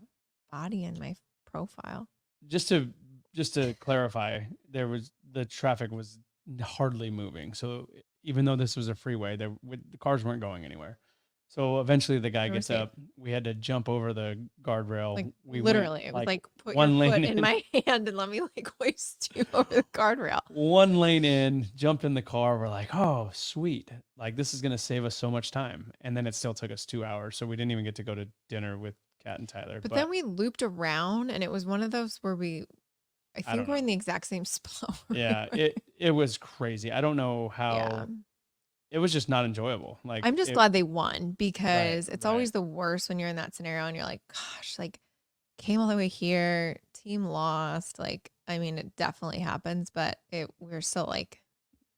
body in my profile.
Just to clarify, the traffic was hardly moving. So even though this was a freeway, the cars weren't going anywhere. So eventually the guy gets up. We had to jump over the guardrail.
Like
we
literally, it was like put your foot in my hand and let me like hoist you over the guardrail.
One lane in, jumped in the car. We're like, oh, sweet. Like this is going to save us so much time. And then it still took us 2 hours. So we didn't even get to go to dinner with Kat and Tyler.
But then we looped around, and it was one of those where I think we're in the exact same spot.
Yeah, it was crazy. I don't know how. Yeah. It was just not enjoyable. Like
I'm just glad they won, because it's always the worst when you're in that scenario and you're like, gosh, like came all the way here, team lost. Like, I mean, it definitely happens, but we're still like,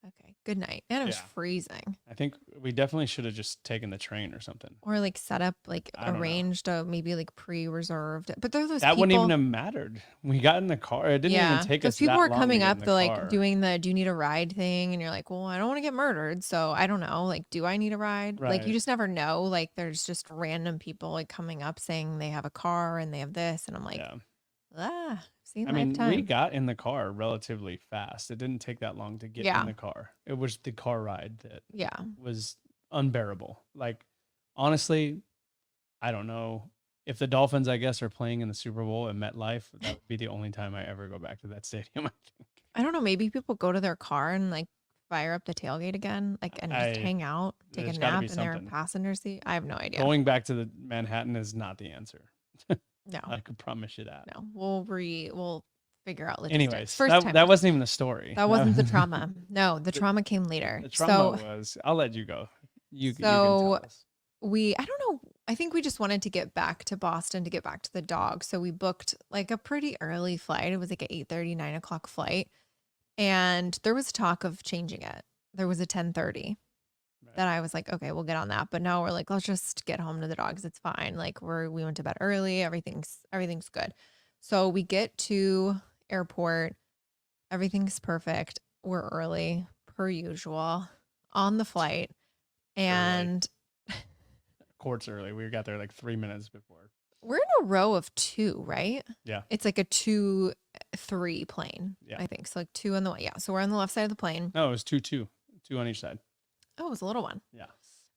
okay, good night. And it was freezing.
I think we definitely should have just taken the train or something.
Or like set up, like arranged a maybe like pre-reserved. But there those
that
people,
wouldn't even have mattered. We got in the car. It didn't even take us that long.
Those people were coming
to get
up,
in
they're
car.
like doing the do you need a ride thing? And you're like, well, I don't want to get murdered. So I don't know. Like, do I need a ride?
Right.
Like, you just never know. Like, there's just random people like coming up saying they have a car and they have this. And I'm like,
I mean, we got in the car relatively fast. It didn't take that long to get in the car. It was the car ride that was unbearable. Like, honestly, I don't know. If the Dolphins, I guess, are playing in the Super Bowl at MetLife, that would be the only time I ever go back to that stadium, I think.
I don't know. Maybe people go to their car and like fire up the tailgate again, like, and just hang out, take a nap in their passenger seat. I have no idea.
Going back to the Manhattan is not the answer.
No,
I could promise you that.
No, we'll figure out logistics.
Anyways, that wasn't even the story.
That wasn't the trauma. No, the trauma came later.
The trauma was. I'll let you go. You can tell us.
I don't know. I think we just wanted to get back to Boston to get back to the dog. So we booked like a pretty early flight. It was like an 8:30, 9 o'clock flight. And there was talk of changing it. There was a 10:30 that I was like, okay, we'll get on that. But now we're like, let's just get home to the dogs. It's fine. Like we went to bed early. Everything's good. So we get to airport. Everything's perfect. We're early per usual on the flight. And
Kourt's early. We got there like 3 minutes before.
We're in a row of two, right?
Yeah.
It's like a 2-3 plane. Yeah. I think. So like two on the way. Yeah. So we're on the left side of the plane.
No, it was 2-2. Two on each side.
Oh, it was a little one.
Yeah.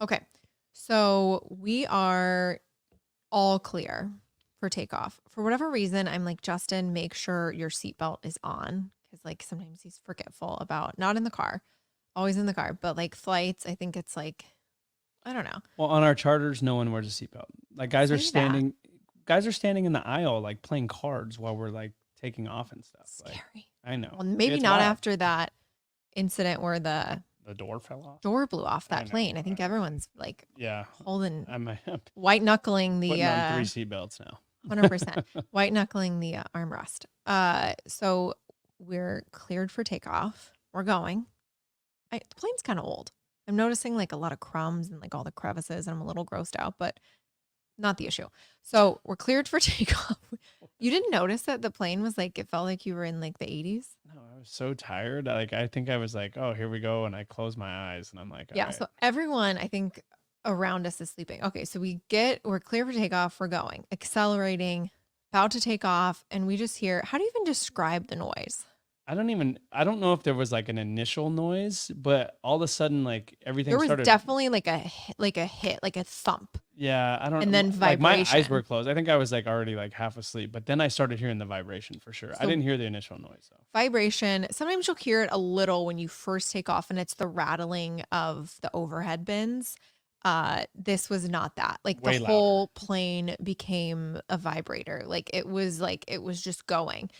Okay. So we are all clear for takeoff. For whatever reason, I'm like, Justin, make sure your seatbelt is on. Because like sometimes he's forgetful about, not in the car, always in the car, but like flights, I think it's like, I don't know.
Well, on our charters, no one wears a seatbelt. Like guys are standing in the aisle, like playing cards while we're like taking off and stuff.
Scary.
Like, I know.
Well, maybe not after that incident where the
door fell off.
Door blew off that plane. I think everyone's like, holding,
I'm
white knuckling the
putting on 3 seatbelts now.
100% white knuckling the armrest. So we're cleared for takeoff. We're going. The plane's kind of old. I'm noticing like a lot of crumbs and like all the crevices, and I'm a little grossed out, but not the issue. So we're cleared for takeoff. You didn't notice that the plane was like, it felt like you were in like the 80s? No,
I was so tired. Like, I think I was like, oh, here we go. And I closed my eyes and I'm like,
yeah. Right. So everyone, I think around us is sleeping. Okay. So we're clear for takeoff. We're going, accelerating, about to take off. And we just hear, how do you even describe the noise?
I don't know if there was like an initial noise, but all of a sudden, like everything
started. There was definitely like a hit, like a thump.
Yeah, I don't know.
And then vibration.
Like my eyes were closed. I think I was like already like half asleep, but then I started hearing the vibration for sure. I didn't hear the initial noise though. Vibration.
Sometimes you'll hear it a little when you first take off, and it's the rattling of the overhead bins. This was not that. Like the whole plane became a vibrator. Like it was just going.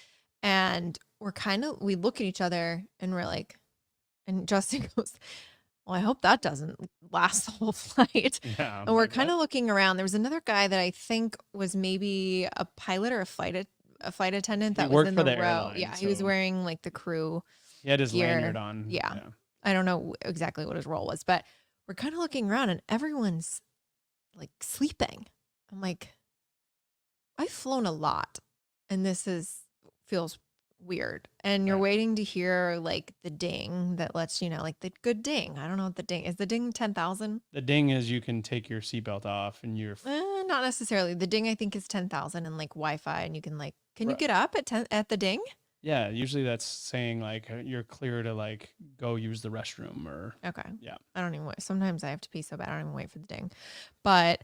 And we look at each other and we're like, and Justin goes, well, I hope that doesn't last the whole flight. Yeah, and we're kind of looking around. There was another guy that I think was maybe a pilot or a flight attendant that was in the row. Airline, yeah, he was wearing like the crew.
He had his lanyard on.
Yeah. I don't know exactly what his role was, but we're kind of looking around and everyone's like sleeping. I'm like, I've flown a lot, and feels weird. And you're waiting to hear like the ding that lets you know, like the good ding. I don't know what the ding is. The ding 10,000?
The ding is you can take your seatbelt off and you're
not necessarily. The ding I think is 10,000 and like Wi-Fi, and you can like, can you get up at the ding?
Yeah, usually that's saying like you're clear to like go use the restroom or.
Okay.
Yeah.
I don't even wait. Sometimes I have to pee so bad I don't even wait for the ding. But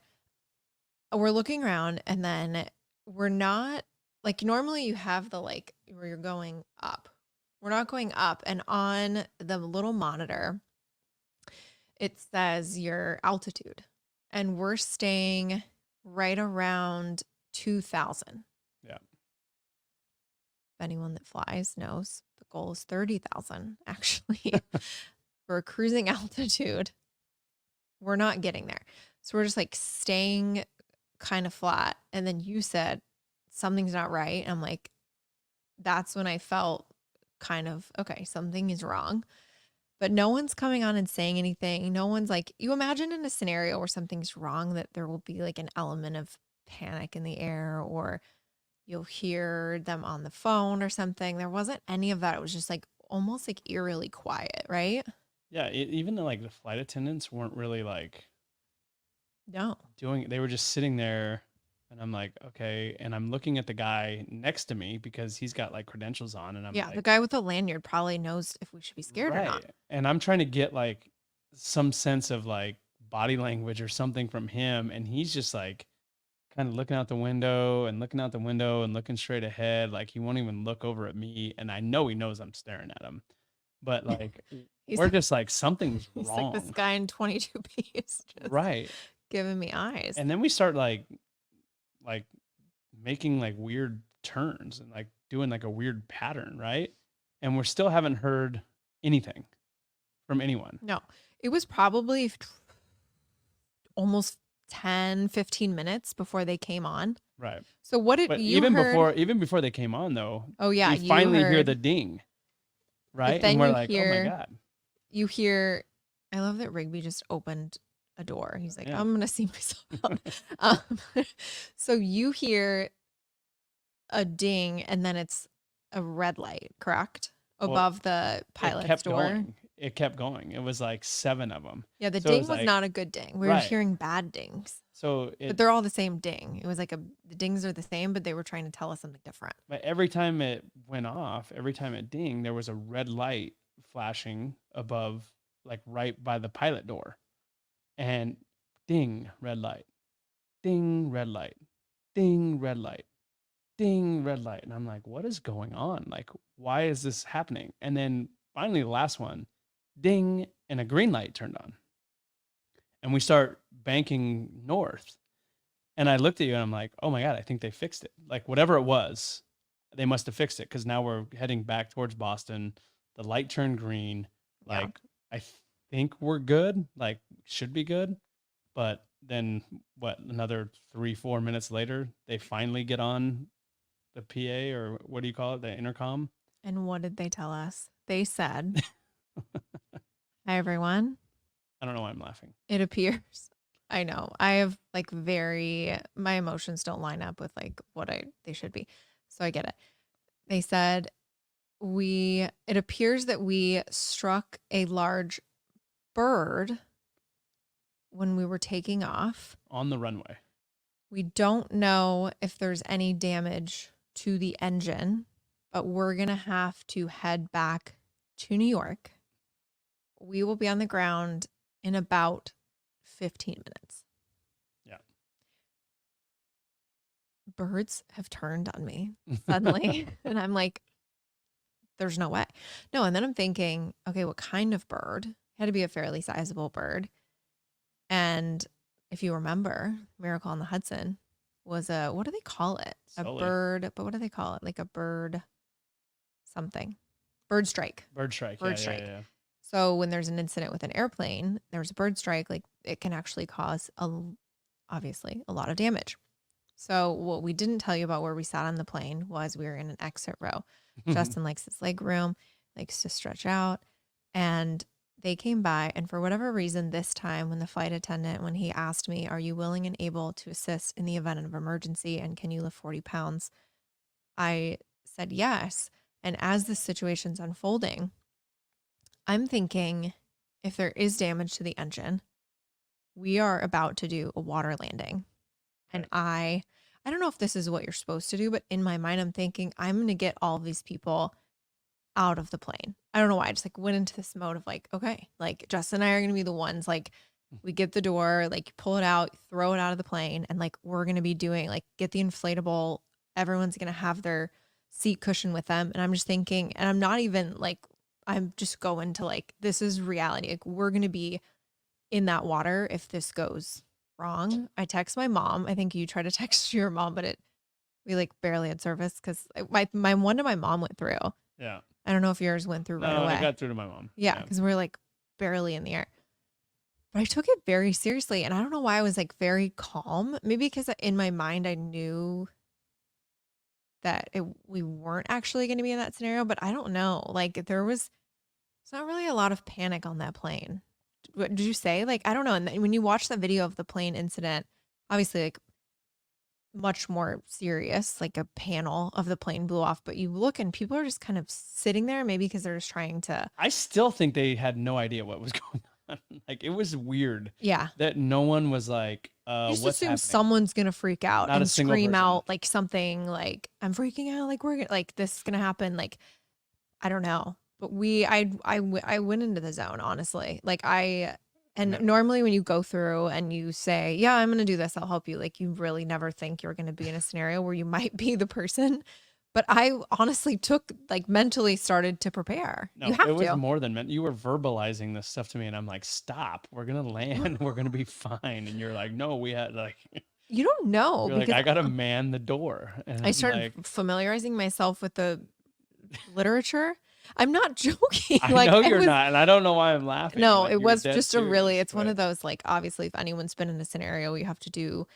we're looking around, and then we're not. Like normally you have the like where you're going up. We're not going up. And on the little monitor, it says your altitude. And we're staying right around 2,000.
Yeah.
If anyone that flies knows, the goal is 30,000 actually for cruising altitude. We're not getting there. So we're just like staying kind of flat. And then you said, something's not right. I'm like, that's when I felt kind of, okay, something is wrong. But no one's coming on and saying anything. No one's like, you imagine in a scenario where something's wrong that there will be like an element of panic in the air, or you'll hear them on the phone or something. There wasn't any of that. It was just like almost like eerily quiet, right?
Yeah, even like the flight attendants weren't really like
No.
they were just sitting there, and I'm like, okay, and I'm looking at the guy next to me because he's got like credentials on, and I'm
Yeah, the
like,
guy with the lanyard probably knows if we should be scared or not.
right. And I'm trying to get like some sense of like body language or something from him, and he's just like kind of looking out the window and looking out the window and looking straight ahead, like he won't even look over at me, and I know he knows I'm staring at him. But like we're
like,
just like something's
he's
wrong.
like this guy in 22 piece just
Right.
giving me eyes.
And then we start like making like weird turns and like doing like a weird pattern, right? And we still haven't heard anything from anyone.
No. It was probably almost 10, 15 minutes before they came on.
Right.
So what did
But
you
even before they came on though,
oh yeah,
we finally hear the ding. Right?
then
And we're
you
like,
hear,
oh my God.
You hear, I love that Rigby just opened a door. He's like,
Yeah.
I'm going to see myself out. So you hear a ding, and then it's a red light, correct? Above the pilot's door.
It kept going. It was like 7 of them.
Yeah, the ding was like, not a good ding. We were hearing bad dings. But they're all the same ding. It was like the dings are the same, but they were trying to tell us something different.
But every time it went off, every time it dinged, there was a red light flashing above, like right by the pilot door. And ding, red light. Ding, red light. Ding, red light. Ding, red light. And I'm like, what is going on? Like, why is this happening? And then finally, the last one, ding, and a green light turned on. And we start banking north. And I looked at you and I'm like, oh my God, I think they fixed it. Like, whatever it was, they must have fixed it, because now we're heading back towards Boston. The light turned green. Like, I think we're good. Like, should be good. But then another 3-4 minutes later, they finally get on the PA, or what do you call it? The intercom.
And what did they tell us? They said, hi, everyone.
I don't know why I'm laughing.
It appears. I know. I have like my emotions don't line up with like what they should be. So I get it. They said, it appears that we struck a large bird when we were taking off
on the runway.
We don't know if there's any damage to the engine, but we're going to have to head back to New York. We will be on the ground in about 15 minutes.
Yeah.
Birds have turned on me suddenly. And I'm like, there's no way. No. And then I'm thinking, okay, what kind of bird? It had to be a fairly sizable bird. And if you remember, Miracle on the Hudson was what do they call it?
Sully.
A bird, but what do they call it? Like a bird something. Bird strike.
Bird strike.
Bird strike. Yeah. So when there's an incident with an airplane, there's a bird strike, like it can actually cause obviously a lot of damage. So what we didn't tell you about where we sat on the plane was we were in an exit row. Justin likes his leg room, likes to stretch out. And they came by, and for whatever reason, this time when the flight attendant, when he asked me, are you willing and able to assist in the event of emergency, and can you lift 40 pounds? I said yes. And as the situation's unfolding, I'm thinking if there is damage to the engine, we are about to do a water landing. And I don't know if this is what you're supposed to do, but in my mind, I'm thinking I'm going to get all of these people out of the plane. I don't know why. I just like went into this mode of like, okay, like Justin and I are going to be the ones, like we get the door, like pull it out, throw it out of the plane. And like, we're going to be doing like, get the inflatable. Everyone's going to have their seat cushion with them. And I'm just thinking, and I'm not even like, I'm just going to like, this is reality. Like we're going to be in that water if this goes wrong. I text my mom. I think you tried to text your mom, but we like barely had service because my one to my mom went through.
Yeah.
I don't know if yours went through right away.
I got through to my mom.
Yeah, because we're like barely in the air. But I took it very seriously. And I don't know why I was like very calm. Maybe because in my mind, I knew that we weren't actually going to be in that scenario. But I don't know. Like there was It's not really a lot of panic on that plane. What did you say? Like, I don't know. And when you watch the video of the plane incident, obviously, like, much more serious, like a panel of the plane blew off, but you look and people are just kind of sitting there, maybe because they're just trying to.
I still think they had no idea what was going on. Like, it was weird.
Yeah.
That no one was like,
You just
what's
assume
happening?
someone's going to freak out
Not a
and
single
scream
person.
out like something like, I'm freaking out. Like, like, this is going to happen. Like, I don't know. But I went into the zone, honestly. Like, and normally when you go through and you say, yeah, I'm going to do this, I'll help you. Like, you really never think you're going to be in a scenario where you might be the person. But I honestly mentally started to prepare.
No,
you have
it was
to.
more than meant. You were verbalizing this stuff to me, and I'm like, stop. We're going to land. We're going to be fine. And you're like, no, we had like.
You don't know.
You're like, I got to man the door. And
I started familiarizing myself with the literature. I'm not joking.
I know you're not, and I don't know why I'm laughing.
No,
like,
it was just
serious,
it's one of those, like, obviously, if anyone's been in a scenario, you have to do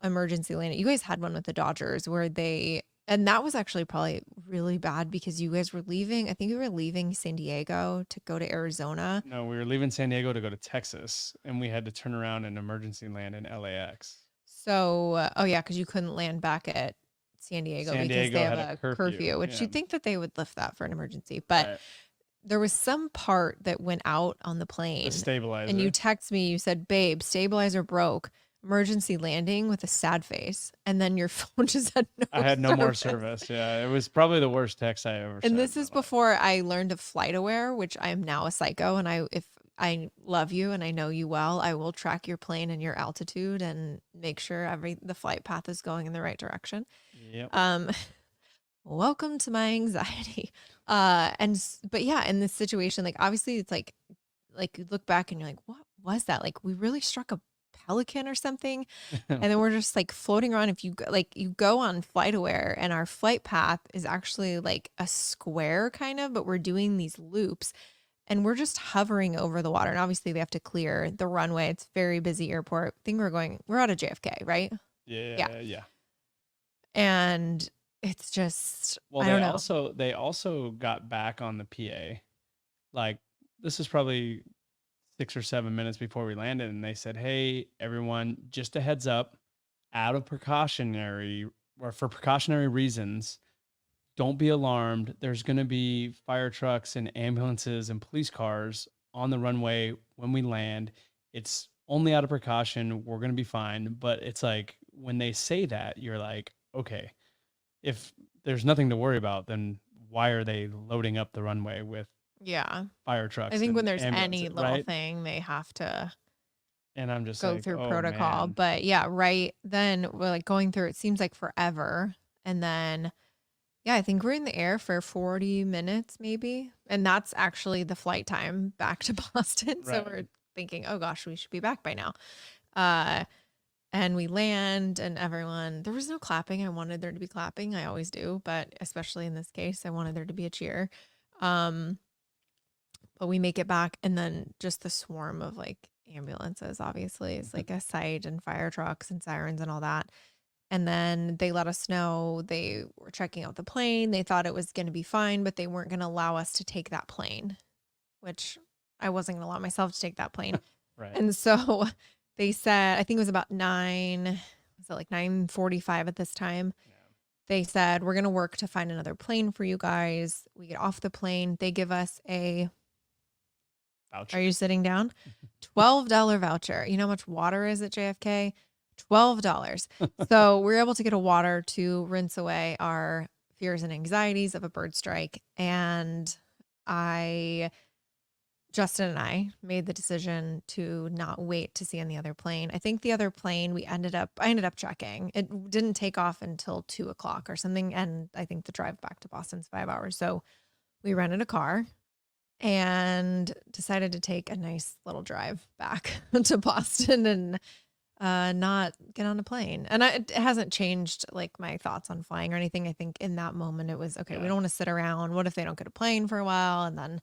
emergency landing. You guys had one with the Dodgers where and that was actually probably really bad because you guys were leaving. I think you were leaving San Diego to go to Arizona.
No, we were leaving San Diego to go to Texas, and we had to turn around and emergency land in LAX.
So, oh yeah, because you couldn't land back at San Diego because they have a curfew, which you'd think that they would lift that for an emergency. But there was some part that went out on the plane.
The stabilizer.
And you text me, you said, babe, stabilizer broke. Emergency landing with a sad face. And then your phone just had no
I had no more service. Yeah. It was probably the worst text I ever
And this is before I learned of flight aware, which I am now a psycho. And if I love you and I know you well, I will track your plane and your altitude and make sure the flight path is going in the right direction.
Yep.
Welcome to my anxiety. But yeah, in this situation, like, obviously it's like you look back and you're like, what was that? Like, we really struck a pelican or something. And then we're just like floating around. If you go on FlightAware, and our flight path is actually like a square kind of, but we're doing these loops and we're just hovering over the water. And obviously they have to clear the runway. It's a very busy airport. I think we're out of JFK, right?
Yeah.
And it's just,
well,
I don't know.
They also got back on the PA. Like, this is probably 6 or 7 minutes before we landed, and they said, hey, everyone, just a heads up, for precautionary reasons, don't be alarmed. There's going to be fire trucks and ambulances and police cars on the runway when we land. It's only out of precaution. We're going to be fine. But it's like, when they say that, you're like, okay, if there's nothing to worry about, then why are they loading up the runway with fire trucks?
I think when there's any little thing, they have to
and I'm just
go through protocol. Man. But yeah, right then we're like going through, it seems like forever. And then, yeah, I think we're in the air for 40 minutes maybe. And that's actually the flight time back to Boston. Right. So we're thinking, oh gosh, we should be back by now. And we land and there was no clapping. I wanted there to be clapping. I always do, but especially in this case, I wanted there to be a cheer. But we make it back, and then just the swarm of like ambulances, obviously, is like a sight, and fire trucks and sirens and all that. And then they let us know they were checking out the plane. They thought it was going to be fine, but they weren't going to allow us to take that plane, which I wasn't going to allow myself to take that plane.
Right.
And so they said, I think it was about 9:45 at this time. Yeah. They said, we're going to work to find another plane for you guys. We get off the plane. They give us a voucher. Are you sitting down? $12 voucher. You know how much water is at JFK? $12. So we're able to get a water to rinse away our fears and anxieties of a bird strike. And Justin and I made the decision to not wait to see on the other plane. I think the other plane I ended up checking. It didn't take off until 2:00 or something. And I think the drive back to Boston's 5 hours. So we rented a car and decided to take a nice little drive back to Boston and not get on a plane. And it hasn't changed like my thoughts on flying or anything. I think in that moment it was okay. Yeah. We don't want to sit around. What if they don't get a plane for a while? And then,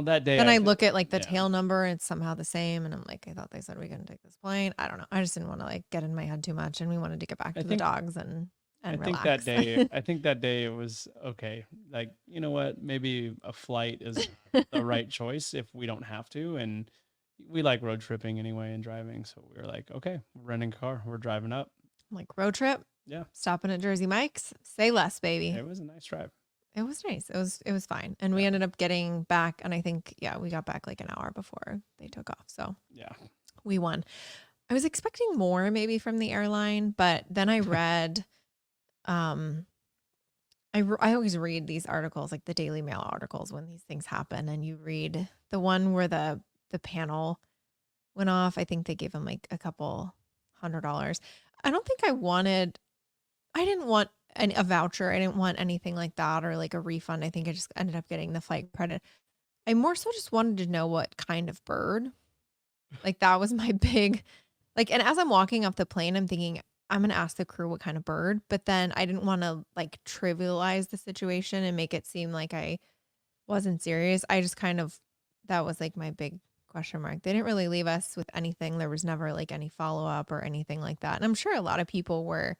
that day,
I look at like the tail number and it's somehow the same. And I'm like, I thought they said we couldn't take this plane. I don't know. I just didn't want to like get in my head too much. And we wanted to get back to the dogs and and
think
relax.
I think that day it was okay. Like, you know what? Maybe a flight is the right choice if we don't have to. And we like road tripping anyway and driving. So we were like, okay, we're renting a car. We're driving up.
Like road trip.
Yeah.
Stopping at Jersey Mike's. Say less, baby.
It was a nice drive.
It was nice. It was fine. And we ended up getting back, and I think, we got back like an hour before they took off. So
yeah,
we won. I was expecting more maybe from the airline, but then I read, I always read these articles, like the Daily Mail articles when these things happen, and you read the one where the panel went off. I think they gave him like a couple $100. I don't think I didn't want a voucher. I didn't want anything like that or like a refund. I think I just ended up getting the flight credit. I more so just wanted to know what kind of bird. Like that was my big, like, and as I'm walking off the plane, I'm thinking I'm going to ask the crew what kind of bird, but then I didn't want to like trivialize the situation and make it seem like I wasn't serious. I just that was like my big question mark. They didn't really leave us with anything. There was never like any follow-up or anything like that. And I'm sure a lot of people were,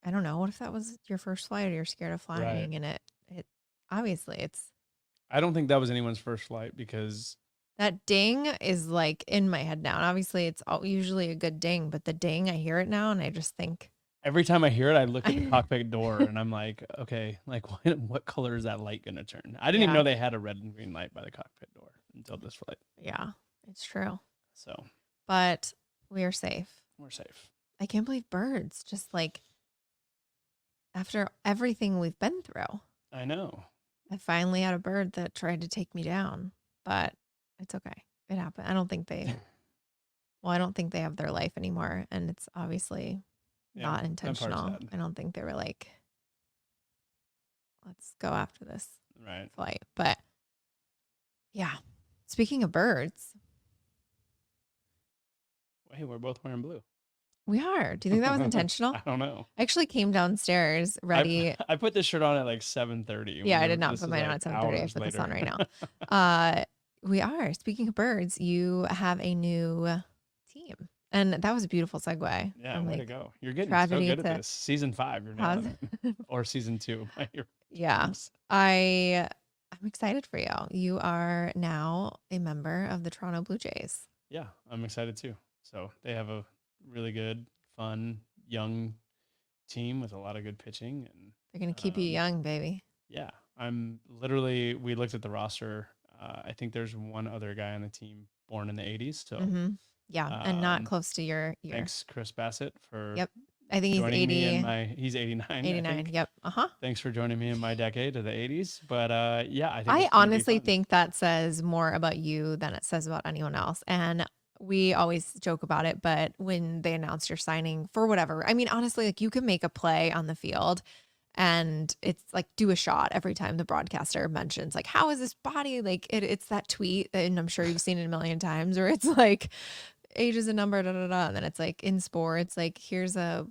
I don't know, what if that was your first flight or you're scared of flying? Right. And it obviously
I don't think that was anyone's first flight because
that ding is like in my head now. And obviously it's usually a good ding, but the ding, I hear it now and I just think.
Every time I hear it, I look at the cockpit door and I'm like, okay, like what color is that light going to turn? I didn't even know they had a red and green light by the cockpit door until this flight.
Yeah, it's true.
So,
but we are safe.
We're safe.
I can't believe birds just like after everything we've been through.
I know.
I finally had a bird that tried to take me down, but it's okay. It happened. I don't think they have their life anymore. And it's obviously not intentional. I don't think they were like, let's go after this flight. But yeah, speaking of birds.
Hey, we're both wearing blue.
We are. Do you think that was intentional?
I don't know.
I actually came downstairs ready.
I put this shirt on at like 7:30.
Yeah, I did not put mine on at 7:30. I put this on right now. We are. Speaking of birds, you have a new team. And that was a beautiful segue.
Yeah, way to go. You're getting so good at this. Season 5, you're now or season 2.
Yeah. I'm excited for you. You are now a member of the Toronto Blue Jays.
Yeah, I'm excited too. So they have a really good, fun, young team with a lot of good pitching, and
they're gonna keep you young, baby.
Yeah, we looked at the roster. I think there's one other guy on the team born in the 80s. So
yeah, and not close to your year.
Thanks, Chris Bassett, for
I think he's 80.
He's 89.
89. Yep.
Thanks for joining me in my decade of the 80s. But
I honestly think that says more about you than it says about anyone else. And we always joke about it, but when they announced your signing for whatever, I mean, honestly, like you can make a play on the field and it's like do a shot every time the broadcaster mentions like, how is this body? Like it's that tweet, and I'm sure you've seen it a million times, where it's like age is a number, da, da, da. And then it's like in sports, like here's a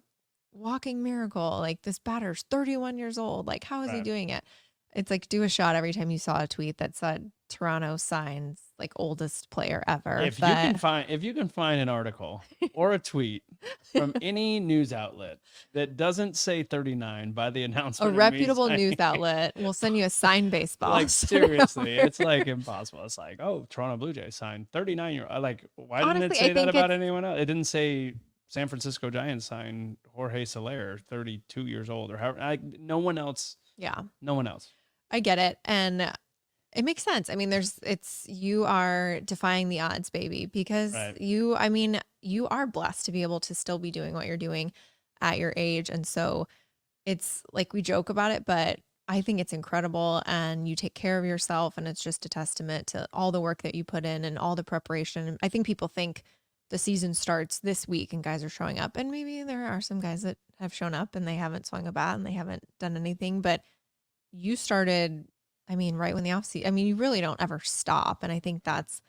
walking miracle. Like this batter's 31 years old. Like how is he doing it? It's like do a shot every time you saw a tweet that said Toronto signs like oldest player ever.
If you can find an article or a tweet from any news outlet that doesn't say 39 by the announcement,
a reputable news outlet will send you a signed baseball.
Like seriously, it's like impossible. It's like, oh, Toronto Blue Jays signed 39-year-old. Like, why didn't it say that about anyone else? It didn't say San Francisco Giants signed Jorge Soler, 32 years old, or however. No one else.
Yeah,
no one else.
I get it, and it makes sense. I mean, you are defying the odds, baby, because you are blessed to be able to still be doing what you're doing at your age. And so it's like, we joke about it, but I think it's incredible, and you take care of yourself, and it's just a testament to all the work that you put in and all the preparation. I think people think the season starts this week and guys are showing up, and maybe there are some guys that have shown up and they haven't swung a bat and they haven't done anything, but you started, I mean, right when the offseason, I mean, you really don't ever stop. And I think that's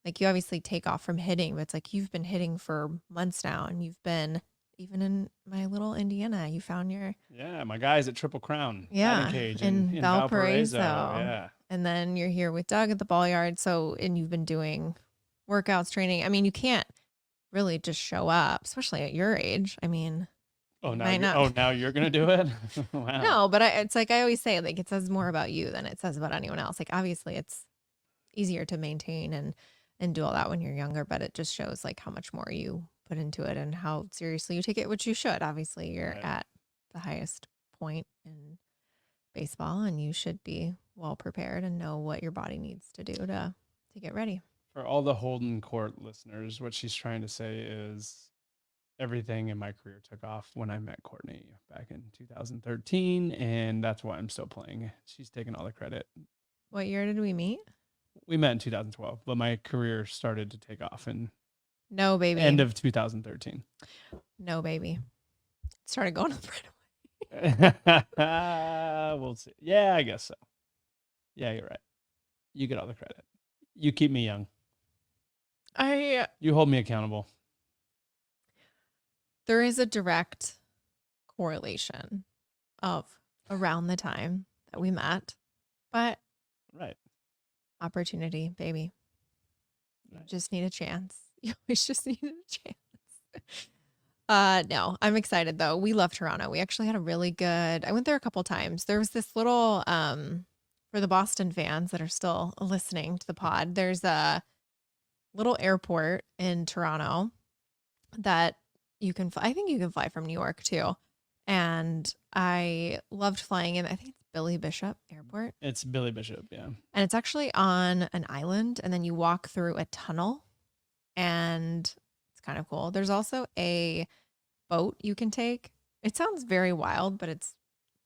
like, you obviously take off from hitting, but it's like, you've been hitting for months now, and you've been, even in my little Indiana, you found
my guys at Triple Crown. Cage
in Valparaiso.
Yeah.
And then you're here with Doug at the ball yard. So, and you've been doing workouts, training. I mean, you can't really just show up, especially at your age. I mean,
Oh,
might not.
Now you're gonna do it? Wow.
No, but it's like I always say, like it says more about you than it says about anyone else. Like obviously, it's easier to maintain and do all that when you're younger, but it just shows like how much more you put into it and how seriously you take it, which you should. Obviously, you're at the highest point in baseball, and you should be well prepared and know what your body needs to do to get ready.
For all the Holden Kourt listeners, what she's trying to say is everything in my career took off when I met Kourtney back in 2013, and that's why I'm still playing. She's taking all the credit.
What year did we meet?
We met in 2012, but my career started to take off in
no baby
end of 2013.
No baby, started going up right
away. We'll see. Yeah, I guess so. Yeah, you're right. You get all the credit. You keep me young. You hold me accountable.
There is a direct correlation of around the time that we met, but opportunity, baby. You just need a chance. You always just need a chance. No, I'm excited though. We love Toronto. We actually had a really good, I went there a couple times. There was this little, for the Boston fans that are still listening to the pod, there's a little airport in Toronto that you can fly. I think you can fly from New York too. And I loved flying in. I think it's Billy Bishop Airport.
It's Billy Bishop, yeah.
And it's actually on an island, and then you walk through a tunnel, and it's kind of cool. There's also a boat you can take. It sounds very wild, but it's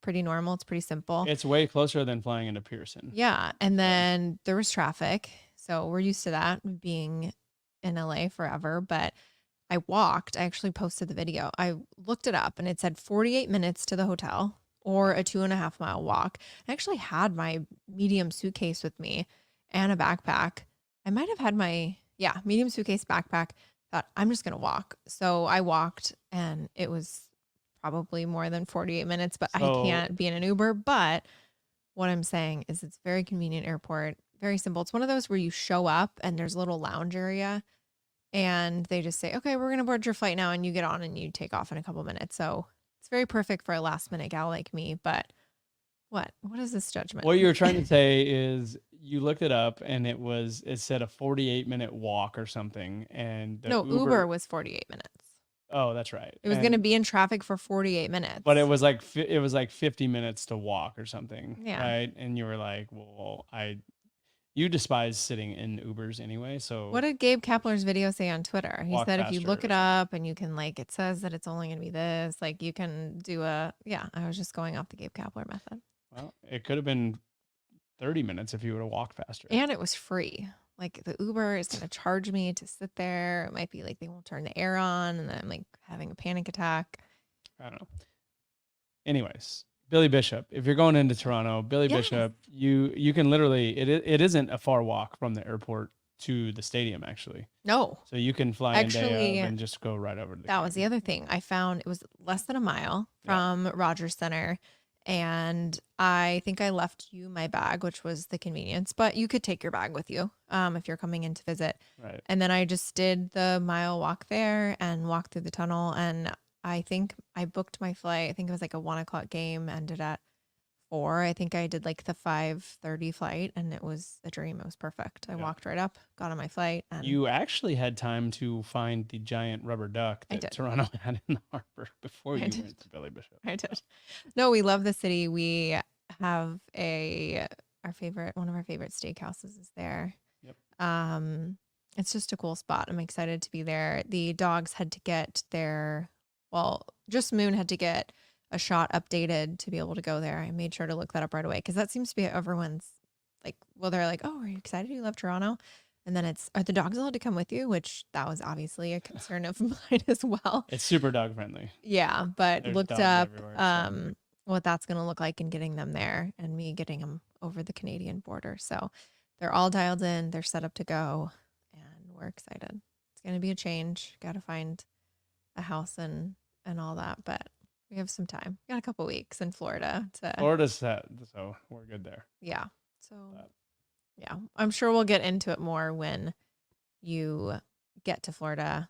pretty normal. It's pretty simple.
It's way closer than flying into Pearson.
Yeah. And then there was traffic. So we're used to that being in LA forever. But I actually posted the video. I looked it up and it said 48 minutes to the hotel or a 2.5 mile walk. I actually had my medium suitcase with me and a backpack. I might have had my, medium suitcase backpack. Thought I'm just going to walk. So I walked and it was probably more than 48 minutes, but I can't be in an Uber. But what I'm saying is it's very convenient airport, very simple. It's one of those where you show up and there's a little lounge area and they just say, okay, we're going to board your flight now. And you get on and you take off in a couple minutes. So it's very perfect for a last minute gal like me. But what is this judgment?
What you're trying to say is you looked it up and it said a 48-minute walk or something. And
Uber was 48 minutes.
Oh, that's right.
It was going to be in traffic for 48 minutes.
But it was like 50 minutes to walk or something.
Yeah.
Right. And you were like, well, you despise sitting in Ubers anyway. So
what did Gabe Kapler's video say on Twitter? He said if you look it up and you can it says that it's only going to be this, you can do I was just going off the Gabe Kapler method.
Well, it could have been 30 minutes if you would have walked faster.
And it was free. The Uber is going to charge me to sit there. It might be they won't turn the air on and then I'm having a panic attack.
I don't know. Anyways, Billy Bishop. If you're going into Toronto, Billy Bishop, you can literally, it isn't a far walk from the airport to the stadium actually.
No.
So you can fly in day of and just go right over to the
That was the other thing. I found it was less than a mile from Rogers Center. And I think I left you my bag, which was the convenience, but you could take your bag with you if you're coming in to visit.
Right.
And then I just did the mile walk there and walked through the tunnel. And I think I booked my flight. I think it was a 1:00 game, ended at 4. I think I did the 5:30 flight and it was a dream. It was perfect. I walked right up, got on my flight. And
you actually had time to find the giant rubber duck that Toronto had in the harbor before you went to Billy Bishop.
I did. No, we love the city. We have one of our favorite steakhouses is there.
Yep.
It's just a cool spot. I'm excited to be there. The dogs had to get just Moon had to get a shot updated to be able to go there. I made sure to look that up right away because that seems to be everyone's they're like, oh, are you excited? You love Toronto? And then are the dogs allowed to come with you? Which that was obviously a concern of mine as well.
It's super dog friendly.
Yeah, but
There's
looked up
so.
What that's going to look like and getting them there and me getting them over the Canadian border. So they're all dialed in. They're set up to go and we're excited. It's going to be a change. Got to find a house and all that, but we have some time. We got a couple weeks in Florida.
Florida's set, so we're good there.
Yeah. So, I'm sure we'll get into it more when you get to Florida